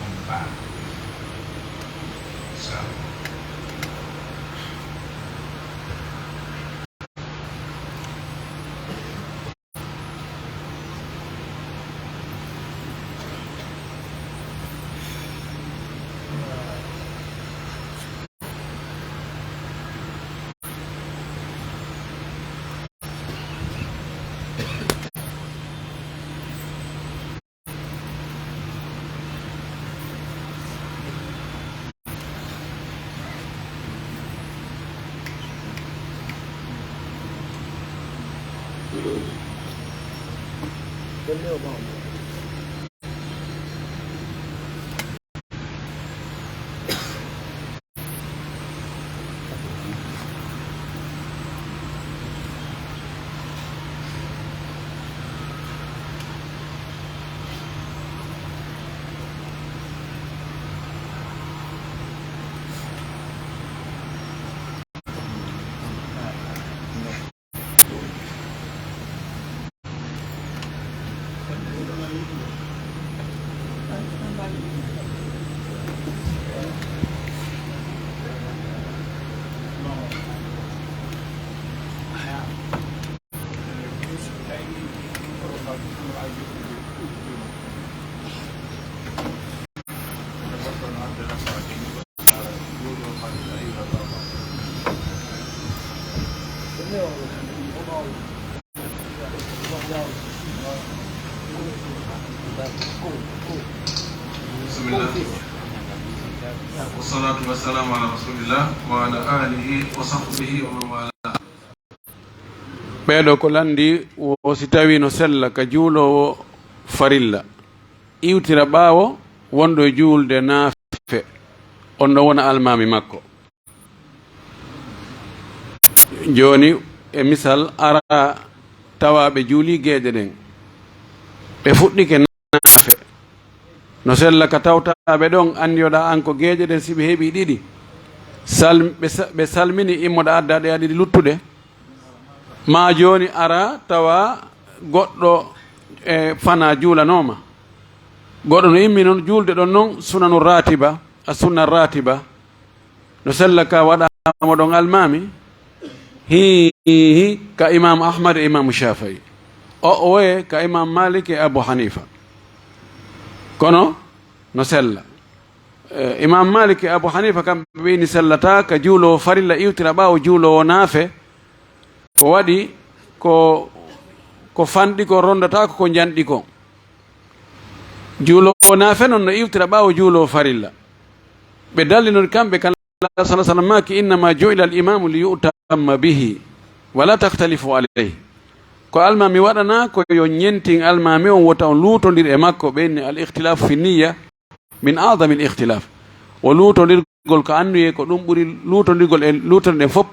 empat Wassalatu wassalamu ala rasulillah wa ala alihi wa sahbihi wa man wala. ɓeeɗo ko landi o si tawi no sella ka juulowo farilla iwtira ɓaawo wonɗo e juulde naafe on ɗo wona almami makko. joni e misal ara tawaɓe juuli gueɗe ɗen ɓe fuɗɗike naafe no sella ka tawtaɓe ɗon andiyoɗa an ko gueƴe ɗen siɓe heeɓi ɗiɗi ɓe salmini immoɗa adda ɗe aɗiɗi luttuɗe ma joni ara tawa goɗɗo e fana juulanoma goɗɗo no immi noon juulde ɗon noon sunanu ratiba a sunna ratiba no sella ka waɗama ɗon almami hi ka imam ahmad e imam shafi'i o woye ka imam malik e abou hanifa kono no sella imam malik e abou hanifa kamɓe ɓeyni sellata ka juulowo farilla iwtira ɓawo juulowo naafe ko waɗi ko ko fanɗi ko rondata ko janɗi ko juulowo naafe noon no iwtira ɓaawo juulowo farilla ɓe dalli noon kamɓe kala sa sallam maki innama ju'ila al imamu li yutamma bihi wala tahtalifu alayhi ko almami waɗana ko yo ñentin almami on wota on luutodir e makko ɓenni al ihtilafu fi niya min adami l ihtilaf o luutodirgol ko anduye ko ɗum ɓuri luutodirgol e luutodirɗen fof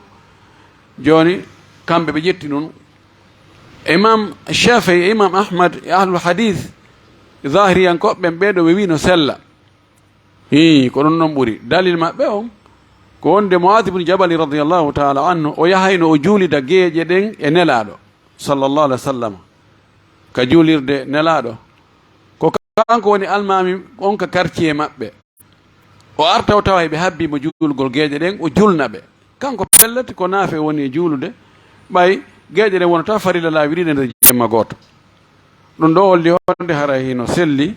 joni kamɓe ɓe ƴetti noon imam Shafii e imam Ahmad e ahlul hadith zahiriyankoɓɓen ɓeɗo ɓe wi no sella ko ɗon noon ɓuri dalil maɓɓe on ko wonde Mu'adh ibn Jabal radiyallahu ta'ala anhu o yahayno o juulida geeƴe ɗen e nelaɗo sallallahu alaihi wasallam ka juulirde nelaɗo ko kanko woni almami on ka quartier maɓɓe o arta o tawa ɓe habbimo juulgol geeƴe ɗen o julna ɓe kanko pellete ko naafe woni e juulude ɓay geeƴe ɗen wonata farilla laawiriɗe nder jemma gooto ɗum ɗo holli honde hara hino selli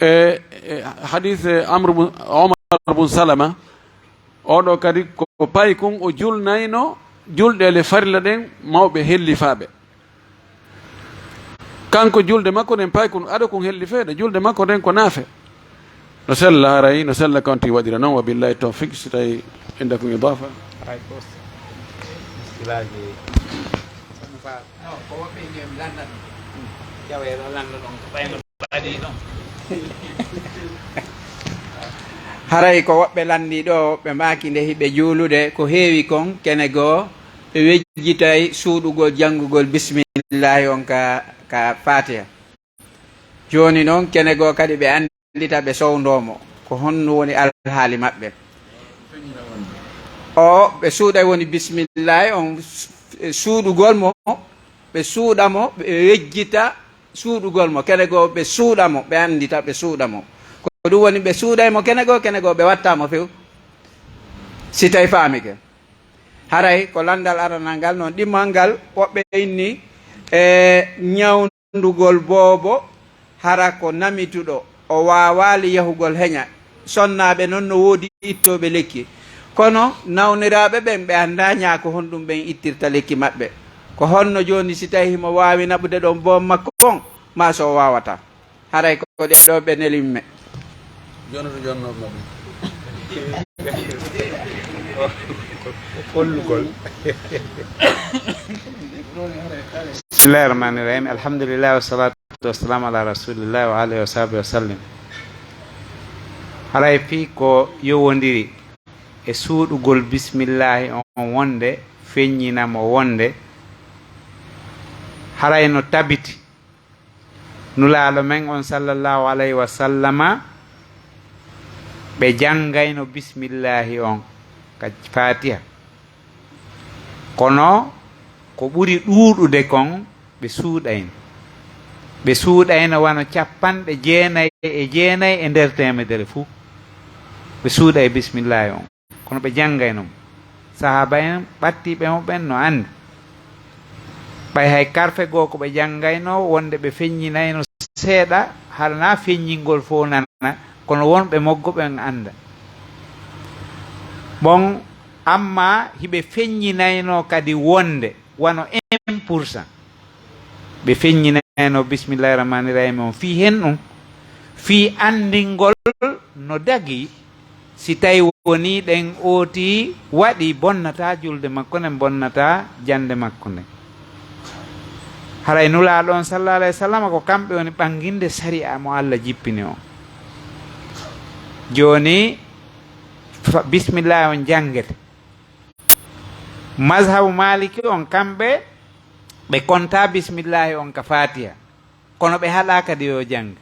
e hadith Omar bun Salama oɗo kadi ko payi kon o julnayno julɗele farilla ɗen mawɓe hellifaɓe kanko julde makko ɗen payi kon aɗa kon hellifeɗe julde makko ɗen ko naafe no sella harayi no sella kanti waɗira noon wa billahi tawfiq si tawi inda kon idafa haray ko woɓɓe landi ɗo ɓe maki nde hiɓe juulude ko heewi kon kene goo ɓe wejjitay suuɗugol janngugol bisimillahi on ka fatiha joni noon kene goo kadi ɓe andita ɓe sowndomo ko honno woni alhaali maɓɓe o ɓe suuɗay woni bisimillahi on suuɗugol mo ɓe suuɗamo ɓe wejjita suuɗugol mo kene goo ɓe suuɗamo ɓe andita ɓe suuɗamo ko ɗum woni ɓe suuɗaymo kene goo ɓe wattamo few si tawi faamike haray ko landal aranal ngal noon ɗimmal ngal woɓɓe inni e ñawndugol boobo hara ko namituɗo o wawali yahugol heña sonnaɓe noon no woodi ittoɓe lekki kono nawniraɓe ɓen ɓe anda ñaako honɗum ɓen ittirta lekki maɓɓe ko honno joni si tawi himo wawi naɓude ɗon boom makko on ma so wawata haray ko ɗeɗo ɓe nelimme jonoto jonnoɓe bismillahi rahmani rahim alhamdulillah wassalatu wassalamu ala rasulillah wa alihi wa sahbihi wa sallim haray fi ko yowodiri e suuɗugol bisimillahi on wonde feññinamo wonde haray no tabiti nulaalo men on sallallahu alayhi wa sallama ɓe janngayno bisimillahi on ka fatiha kono ko ɓuri ɗuuɗude kon ɓe suuɗayno wano 99 e nder temedere fuu ɓe suuɗa e bisimillahi on kono ɓe janngaynomo sahaba en ɓattiɓe mo ɓen no anndi ɓay hay karfe goo ko ɓe janngayno wonde ɓe feññinayno seeɗa harana feññingol fof nana kono wonɓe moggo ɓen annda bon amma hiɓe feññinayno kadi wonde wano 1% ɓe feññinayno bisimillahi rahmani rahim on fii hen ɗum fii anndingol no dagi si tawi woni ɗen ooti waɗi bonnata julde makko nden bonnata jande makko nden haray nulaaɗo on sallallahu alayhi wa sallam ko kamɓe woni ɓanginde sariya mo Allah jippini on joni bisimillahi on janngete mazhabu maliki on kamɓe ɓe konta bisimillahi on ka fatiha kono ɓe haɗa kadi yo jangga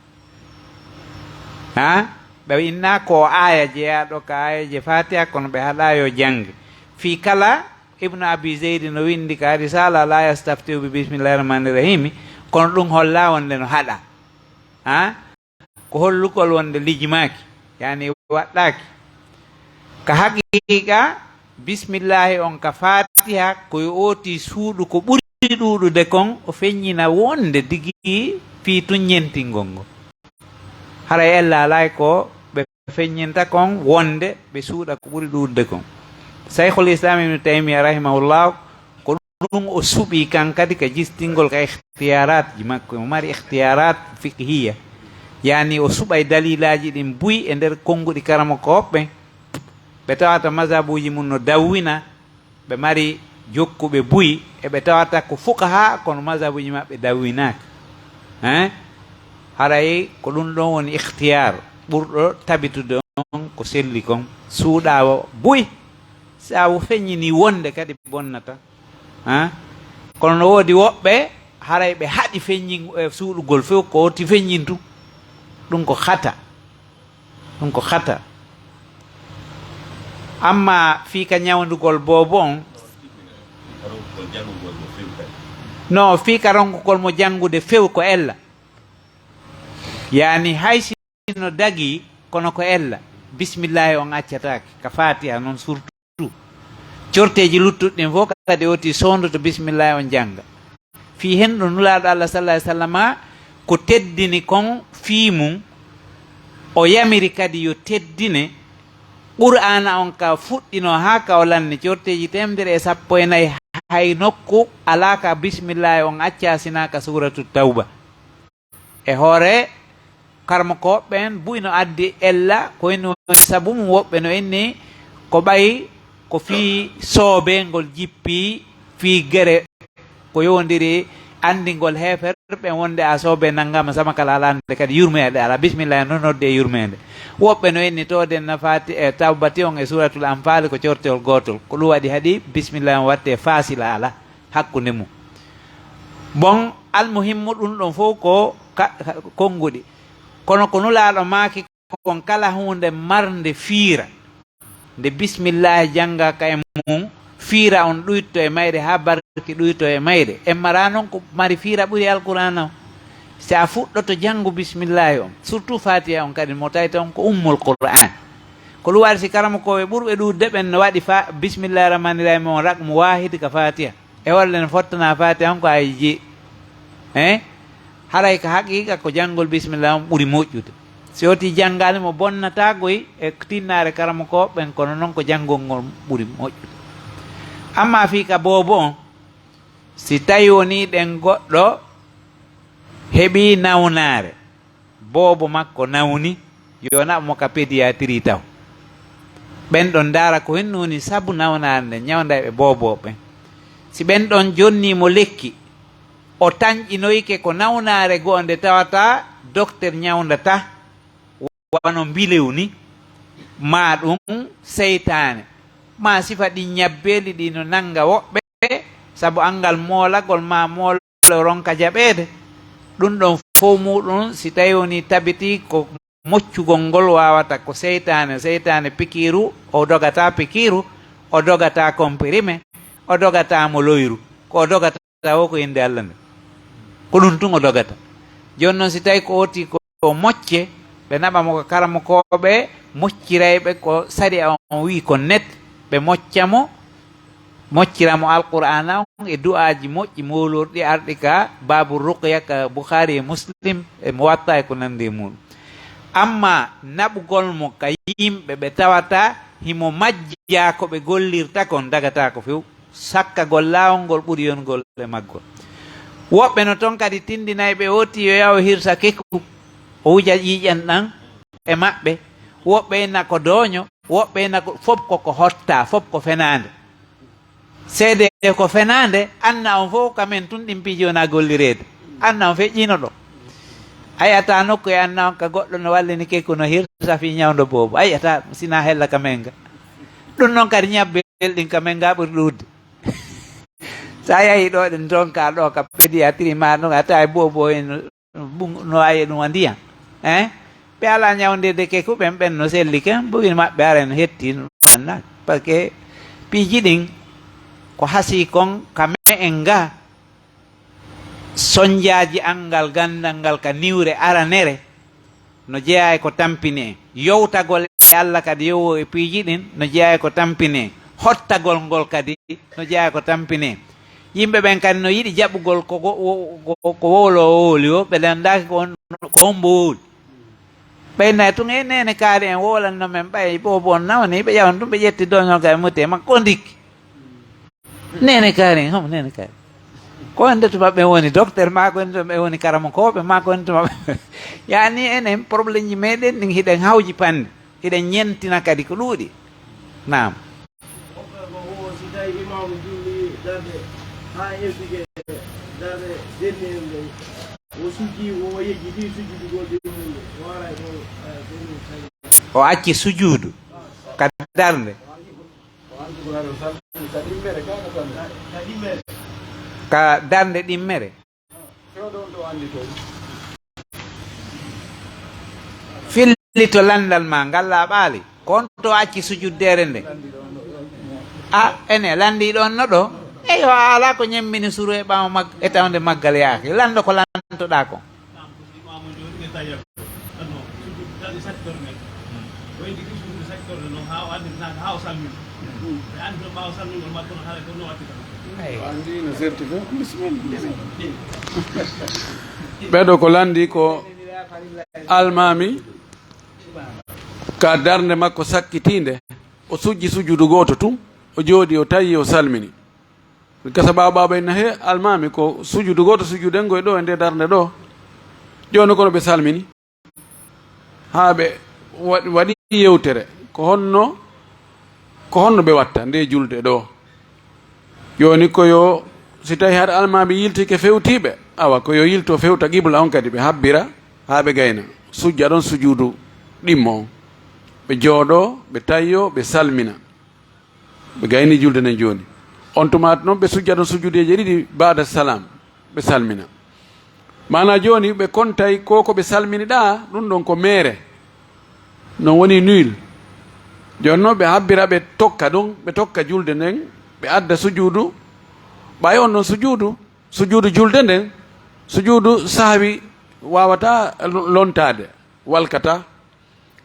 ha ɓe inna ko aya jeeyaɗo ka aya je fatiha kono ɓe haɗa yo jangge fi kala ibnu abi zeydi no windi ka risala la yastaftiu bi bisimillahi rahmani rahimi kono ɗum holla wonde no haɗa ha ko hollugol wonde lijmaki yani waɗɗaki ka haqiqa bisimillahi on ka fatiha koye ooti suuɗu ko ɓuri ɗuuɗude kon o feññina wonde digi fi tuññentingol ngo haray ella alay ko ɓe feññinta kon wonde ɓe suuɗa ko ɓuri ɗuuɗude kon cheikhul islam ibnu taymia rahimahullah ɗum o suɓi kan kadi ka jistingol ka ihtiyarat ji makko o mari ihtiyarat fiqhiya yani o suɓay dalilaji ɗin buy e nder konnguɗi karama ko hoɓɓe ɓe tawata masabuji mum no dawwina ɓe mari jokkuɓe buy eɓe tawata ko fuqaha kono masabuji maɓɓe dawwinaka haray ko ɗum ɗon woni ihtiyar ɓurɗo tabitude on ko selli kon suuɗawo buy sa feññini wonde kadi bonnata kono no woodi woɓɓe haray ɓe haɗi feññin suuɗugol fof ko woti feññintu ɗum ko hata amma fiika ñawdugol boobo on non fiika ronkugol mo janngude few ko ella yani hay sino dagi kono ko ella bisimillahi on accatake ka fatiha noon surtout corteji luttuɗ ɗin fof kadi oti sondoto bisimillahi on janga fi hen ɗo nulaɗo Allah sallallahu alaihi wasallam ko teddini kon fii mum o yamiri kadi yo teddine qur'ana on ka fuɗɗino ha ka o lanni corteji 114 hay nokku ala ka bisimillahi on acca sina ka suratu tawba e hoore karma ko ɓen buyno addi ella koyno sabu mum woɓɓe no inni ko ɓayi ko fii soobe ngol jippi fii gere ko yowdiri andingol heferɓe wonde a soobe naggama sama kala alande kadi yurmede ala bisimillah no nodde yurmede woɓɓe no inni toden nafati e tawbati on e suratul anfal ko cortewol gotol ko ɗum waɗi haɗi bisimillah on watte fasila ala hakkude mum bon almuhimmu ɗum ɗon fof ko konnguɗi kono ko nulaɗo maaki kon kala hunde marde fiira nde bisimillahi janggaka e mum fiira on ɗuytto e mayre ha barki ɗuyto e mayre en mara noon ko mari fiira ɓuuri alqur'an o si a fuɗɗoto janngu bisimillahi on surtout fatiha on kadi mo tawi tan ko ummul qur'an ko ɗum waɗi si karama koɓe ɓurɓe ɗudde ɓen no waɗi bisimillahi rahmani rahim on rakmo wahidi ka fatiha e holle no fottana fatiha on ko a ji haray ko haqiqa ko janngol bisimillah on ɓuri moƴƴude si oti janngali mo bonnatagoy e tinnare karama ko ɓen kono noon ko janngol ngol ɓuri moƴƴude amma fii ka boobo on si tawi woni ɗen goɗɗo heɓi nawnare boobo makko nawni yo naɓmo ka pédiatrie taw ɓen ɗon daara ko henni woni sabu nawnare nde ñawda ɓe boobo ɓen si ɓen ɗon jonnimo lekki o tañƴinoyke ko nawnare goo nde tawata docteur ñawdata wano mbilew ni ma ɗum seytane ma sifa ɗi ñabbeli ɗi no nanga woɓɓe sabu angal moolagol ma moolo ronka jaɓede ɗum ɗon fof muɗum si tawi woni tabiti ko moccugol ngol wawata ko seytane pikiru o dogata pikiru o dogata comprimé o dogata mo loyru ko o dogata o ko inde Allah nde ko ɗum tun o dogata joni noon si tawi ko oti ko mocce ɓe naɓamo ko karama koɓe moccirayɓe ko sari on wi ko net ɓe mocciramo alqur'ana on e du'aji moƴƴi mawlorɗi arɗi ka babu ruqya ka boukhari e muslim e mo watta e ko nandi e muɗum amma naɓugol mo ka yimɓe ɓe tawata himo majja ko ɓe gollirta kon dagata ko few sakkagol laawol ngol ɓuri yongol e maggol woɓɓe no toon kadi tindinayɓe oti yo yaw hirsa kekku o wuja ƴiƴan ɗan e maɓɓe woɓɓe na ko dooño woɓɓe na ko fof koko hotta fof ko fenande seede ko fenande anna on fof kamen tun ɗin piiji wona gollirede anna on feƴƴino ɗo ayata nokku e anna on ka goɗɗo no wallini kekku no hirsa fi ñawdo boobo ayata sina hella kamen ga ɗum noon kadi ñabbel ɗin kamen ga ɓuri ɗudde sa yahi ɗo ɗen toon ka ɗo ka pédiatrie ma ɗum a tawi boobo en no ayi ɗum a ndiyam ɓe ala ñawdede kekku ɓen no selli ken ɓoyin maɓɓe ara no hetti no anna par ce que piiji ɗin ko hasi kon kame en ga soñjaji angal gandal ngal ka niwre aranere no jeeya ko tampini en yowtagol e Allah kadi yowo e piiji ɗin no jeeya ko tampini en hottagol ngol kadi no jeeya ko tampini en yimɓe ɓen kadi no yiɗi jaɓugol ko wowlo wowli o ɓe landaki ko hombo wowli ɓeynayi tun e nene kaari en wowlanno men ɓay ɓoobo on nawni ɓe ƴawan ɗum ɓe ƴetti doñol ga e mute makko ndikki nene kaari hom nene kaari ko ande to maɓɓe woni docteur ma ko ande to ɓe woni karamakoɓe ma ko ande to maɓɓe yani enen probléme ji meɗen ɗin hiɗen hawji pande hiɗen ñentina kadi ko ɗuuɗi nam o acci sujuudu ka darde ka darde ɗimmere filli to landal ma ngalla ɓaali kon to acci sujuddere nde a ene landi ɗon no ɗo eyo a ala ko ñemmini suru e ɓawa e tawde maggal yaaki lando ko lantoɗa ko ɓeɗo ko landi ko almami ka darde makko sakkitinde o sujji sujudu goto tun o jooɗi o tawi o salmini gasa ɓaɓaɓa ena he almami ko sujudu goto sujuden goye ɗo e nde darde ɗo joni kono ɓe salmini ha ɓe waɗi yewtere ko honno ɓe watta nde julde ɗo joni koyo si tawi haɗa almami yiltike fewtiɓe awa koyo yilto fewta qibla on kadi ɓe habbira ha ɓe gayna sujja ɗon sujudu ɗimmo on ɓe jooɗo ɓe tayyo ɓe salmina ɓe gayni julde nden joni on tuma noon ɓe sujja ɗon sujudeji ɗiɗi bada salam ɓe salmina mana joni ɓe kontay ko ɓe salmini ɗa ɗum ɗon ko mere non woni nul joni noon ɓe habbira ɓe tokka ɗum ɓe tokka julde nden ɓe adda sujudu ɓay on ɗon sujudu julde nden sujudu sahwi wawata lontade walkata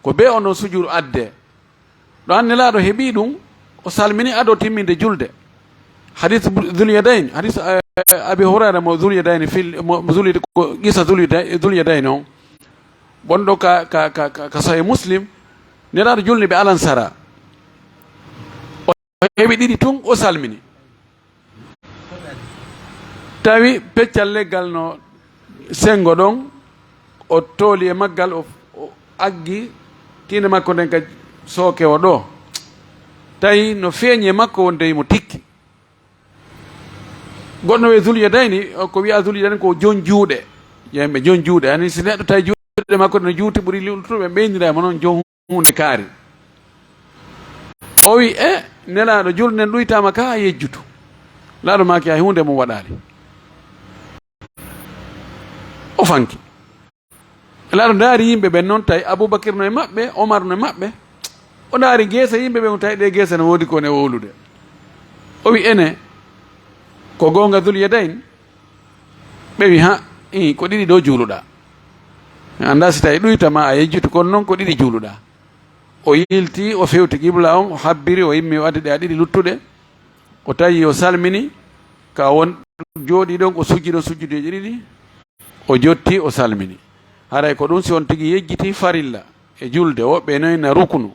ko be on ɗon sujudu adde ɗo annelaɗo heeɓi ɗum o salmini ado timminde julde hadith dhulyadain hadith abi hurayra mo dhulyadain ko qissa dhulyadain on bonɗo ka sahih muslim nelaɗo julni ɓe alansara o heeɓi ɗiɗi tun o salmini tawi peccal leggal no sengo ɗon o tooli e maggal o aggi tinde makko nden ka sooke o ɗo tawi no feeñi e makko wonde mo tikki goɗɗo we dhulyadayni ko wiya dhulyadayni ko jon juuɗe yimɓe jon juuɗe ani si neɗɗo tawi juuɗe makko no juuti ɓuuri lultuɓe ɓeydirama noon jon hunde kaari o wi nelaɗo julde nden ɗuytama ka a yejjutu laaɗo maki hay hunde mum waɗali o fanki laaɗo daari yimɓe ɓen noon tawi aboubacry no e maɓɓe omar no e maɓɓe o daari gueese yimɓe ɓe tawi ɗe gueese no woodi ko ne wowlude o wi ene ko gonga dhulyadain ɓe wi ha ko ɗiɗi ɗo juuluɗa anda si tawi ɗuytama a yejjutu kono noon ko ɗiɗi juuluɗa o yilti o fewti qibla on o habbiri o yimmi o addi ɗe a ɗiɗi luttuɗe o tawi o salmini ka won jooɗi ɗon o sujji ɗon sujjudeji ɗiɗi o jotti o salmini haray ko ɗum si on tigi yejjiti farilla e julde woɓɓe noyna ruknu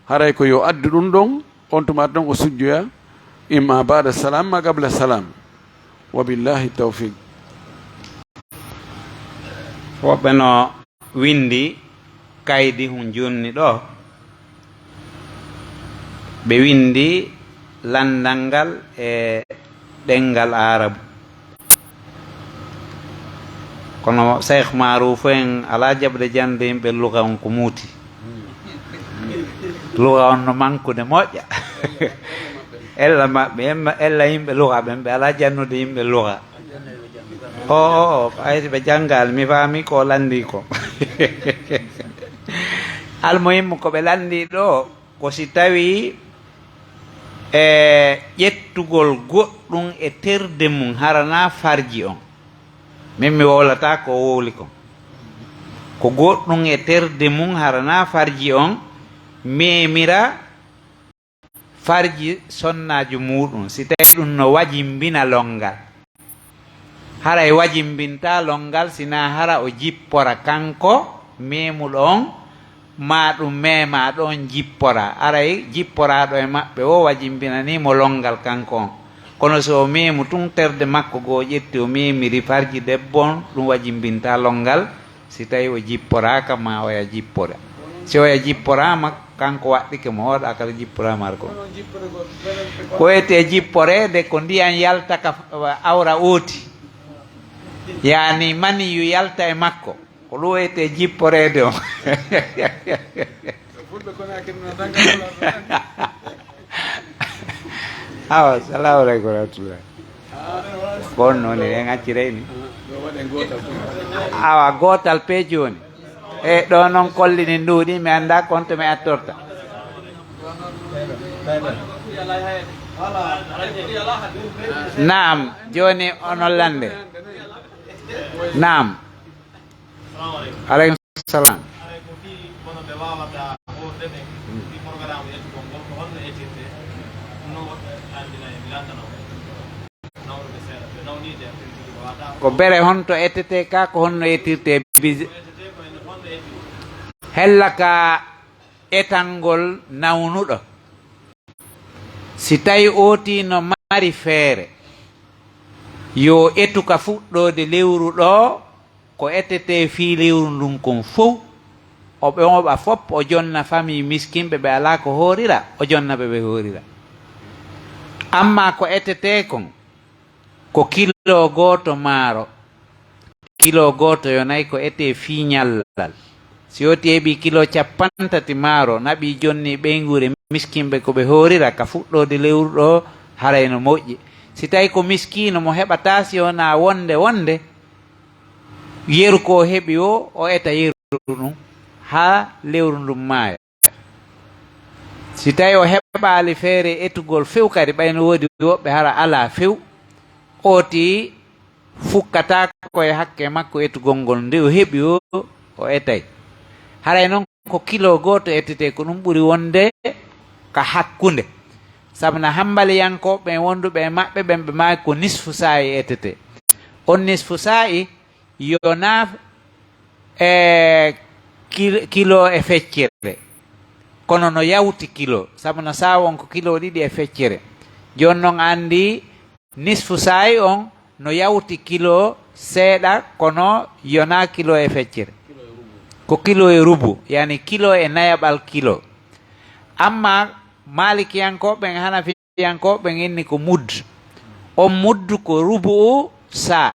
haray ko yo addu ɗum ɗon on tumat ɗon o sujjoya imma bada salam ma qabla salam wa billahi tawfiq woɓɓe no windi kaydi hum jonni ɗo ɓe windi landal ngal e ɗengal arabu kono cheikh maruf en ala jaɓde jande yimɓe luga on ko muuti luga on no mankude moƴƴa ella maɓɓe ella yimɓe luga ɓen ɓe ala jannude yimɓe luga o ayti ɓe janngal mi faami ko landi ko almuhimmu ko ɓe landi ɗo ko si tawi ƴettugol goɗɗum e terde mum harana farji on min mi wowlata ko wowli ko goɗɗum e terde mum harana farji on memira farji sonnajo muɗum si tawi ɗum no wajimbina longal haray wajimbinta longal sina hara o jippora kanko memuɗo on ma ɗum mema ɗon jippora aray jipporaɗo e maɓɓe o wajimbinanimo longal kanko on kono so o memu tun terde makko goo ƴetti o memiri farji debbon ɗum wajimbinta longal si tawi o jipporaka ma oya jippora si oya jipporama kanko waɗɗike mo hoɗa kala jipporama ar kon ko wiyete jipporede ko ndiyan yalta ka awra ooti yani maniyu yalta e makko ko ɗum wiyete jipporede o awa salamu aleykum rahmatullah kon noon en accirayni awa gotal pe joni e ɗo noon kollini nduuɗi mi anda konto mi attorta naam joni onon lande naam aleykum salam ko bere honto ettete ka ko honno ettirte hella ka etangol nawnuɗo si tawi ooti no mari feere yo etu ka fuɗɗode lewru ɗo ko ettete fi lewru ndun kon fof o ɓeoɓa fop o jonna famille miskinɓe ɓe ala ko hoorira o jonna ɓe hoorira amma ko ettete kon ko kilo goto maaro kilo goto yo nayi ko ete fi ñallal si yoti heɓi kilo 50 maaro naɓi jonni ɓeygure miskinɓe ko ɓe hoorira ka fuɗɗode lewru ɗo harayno moƴƴi si tawi ko miskino mo heɓata si wona wonde yeru ko heɓi o eta yeru ɗum ha lewru ndum maaya si tawi o heɓali feere etugol few kadi ɓayno woodi woɓɓe hara ala few oti fukkata koye hakke makko etugol ngol nde o heɓi o etay haray noon ko kilo goto ettete ko ɗum ɓuuri wonde ka hakkunde sabu no hambaliyankoɓe wonduɓe e maɓɓe ɓen ɓe maaki ko nisfu saa'i ettete on nisfu saa'i yona kilo e feccere kono no yawti kilo sabu no sawa on ko kilo ɗiɗi e feccere joni noon andi nisfu saa'i on no yawti kilo seeɗa kono yona kilo e feccere ko kilo e rubu yani kilo e nayaɓal kilo amma malikiyankoɓen hanafiyankoɓen inni ko mudd on muddu ko rubu sa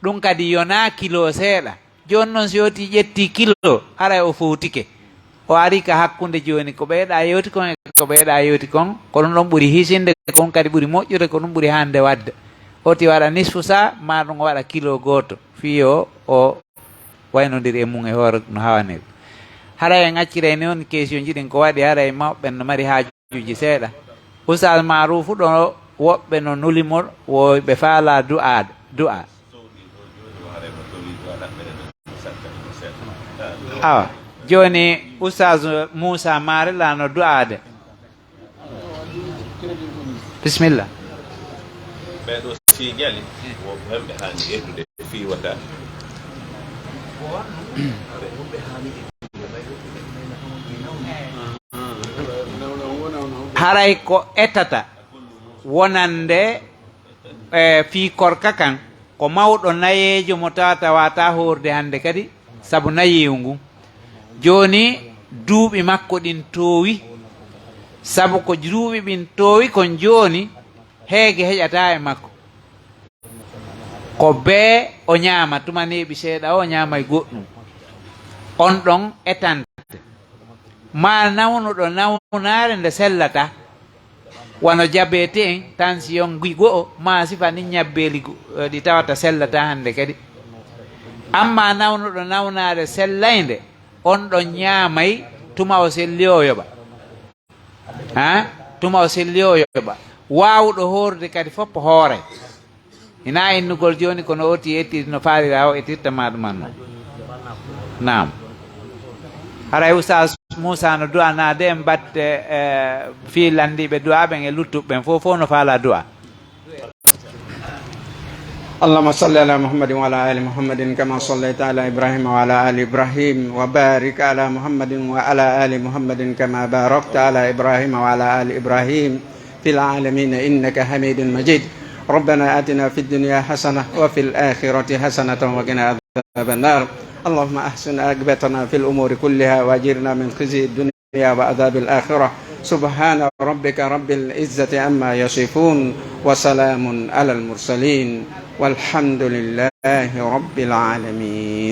ɗum kadi yona kilo seeɗa joni noon si yoti ƴetti kilo ara o fowtike o ari ka hakkunde joni ko ɓeyɗa yewti kon e ko ɓeyɗa yewti kon ko ɗum ɗon ɓuuri hisinde kon kadi ɓuuri moƴƴude ko ɗum ɓuuri hande wadde oti waɗa nisfu sa ma ɗum waɗa kilo goto fiyo o waynodiri e mum e hoore no hawaniri hara en accire ni on question jiɗin ko waɗi hara e mawɓe no mari haajuji seeɗa oustage Maroufu ɗo woɓɓe no nulimo wo ɓe faala du'a awa joni oustage Moussa Mare lano du'ade bisimilla ɓeɗo signali woɓe hemɓe hani ettude fiwata haray ko ettata wonande fi korka kan ko mawɗo nayejo mo tawata wata horde hande kadi sabu nayewu ngu joni duuɓi makko ɗin towi sabu ko duuɓi ɓin towi kon joni heege heƴata e makko ko bee o ñaama tumaneɓi seeɗa o ñaama e goɗɗum on ɗon etante ma nawnuɗo nawnare nde sellata wano jabete en tension gui go'o ma sifa ni ñabbeli ɗi tawata sellata hande kadi amma nawnuɗo nawnare sellayde on ɗon ñaamay tuma o selli o yoɓa ha tuma o selli o yoɓa wawɗo horde kadi foppo hoore ina innugol joni kono oti etti no faalira o ettirta maɗuman noon nam haray oustage Moussa no du'a nade en batte fi landiɓe du'a ɓen e luttuɓeɓen fof no faala du'a اللهم صل على محمد وعلى آل محمد كما صليت على إبراهيم وعلى آل إبراهيم وبارك على محمد وعلى آل محمد كما باركت على إبراهيم وعلى آل إبراهيم في العالمين إنك حميد مجيد. ربنا آتنا في الدنيا حسنة وفي الآخرة حسنة وقنا عذاب النار. اللهم أحسن عاقبتنا في الأمور كلها وأجرنا من خزي الدنيا وعذاب الآخرة. سبحان ربك رب العزة عما يصفون وسلام على المرسلين والحمد لله رب العالمين.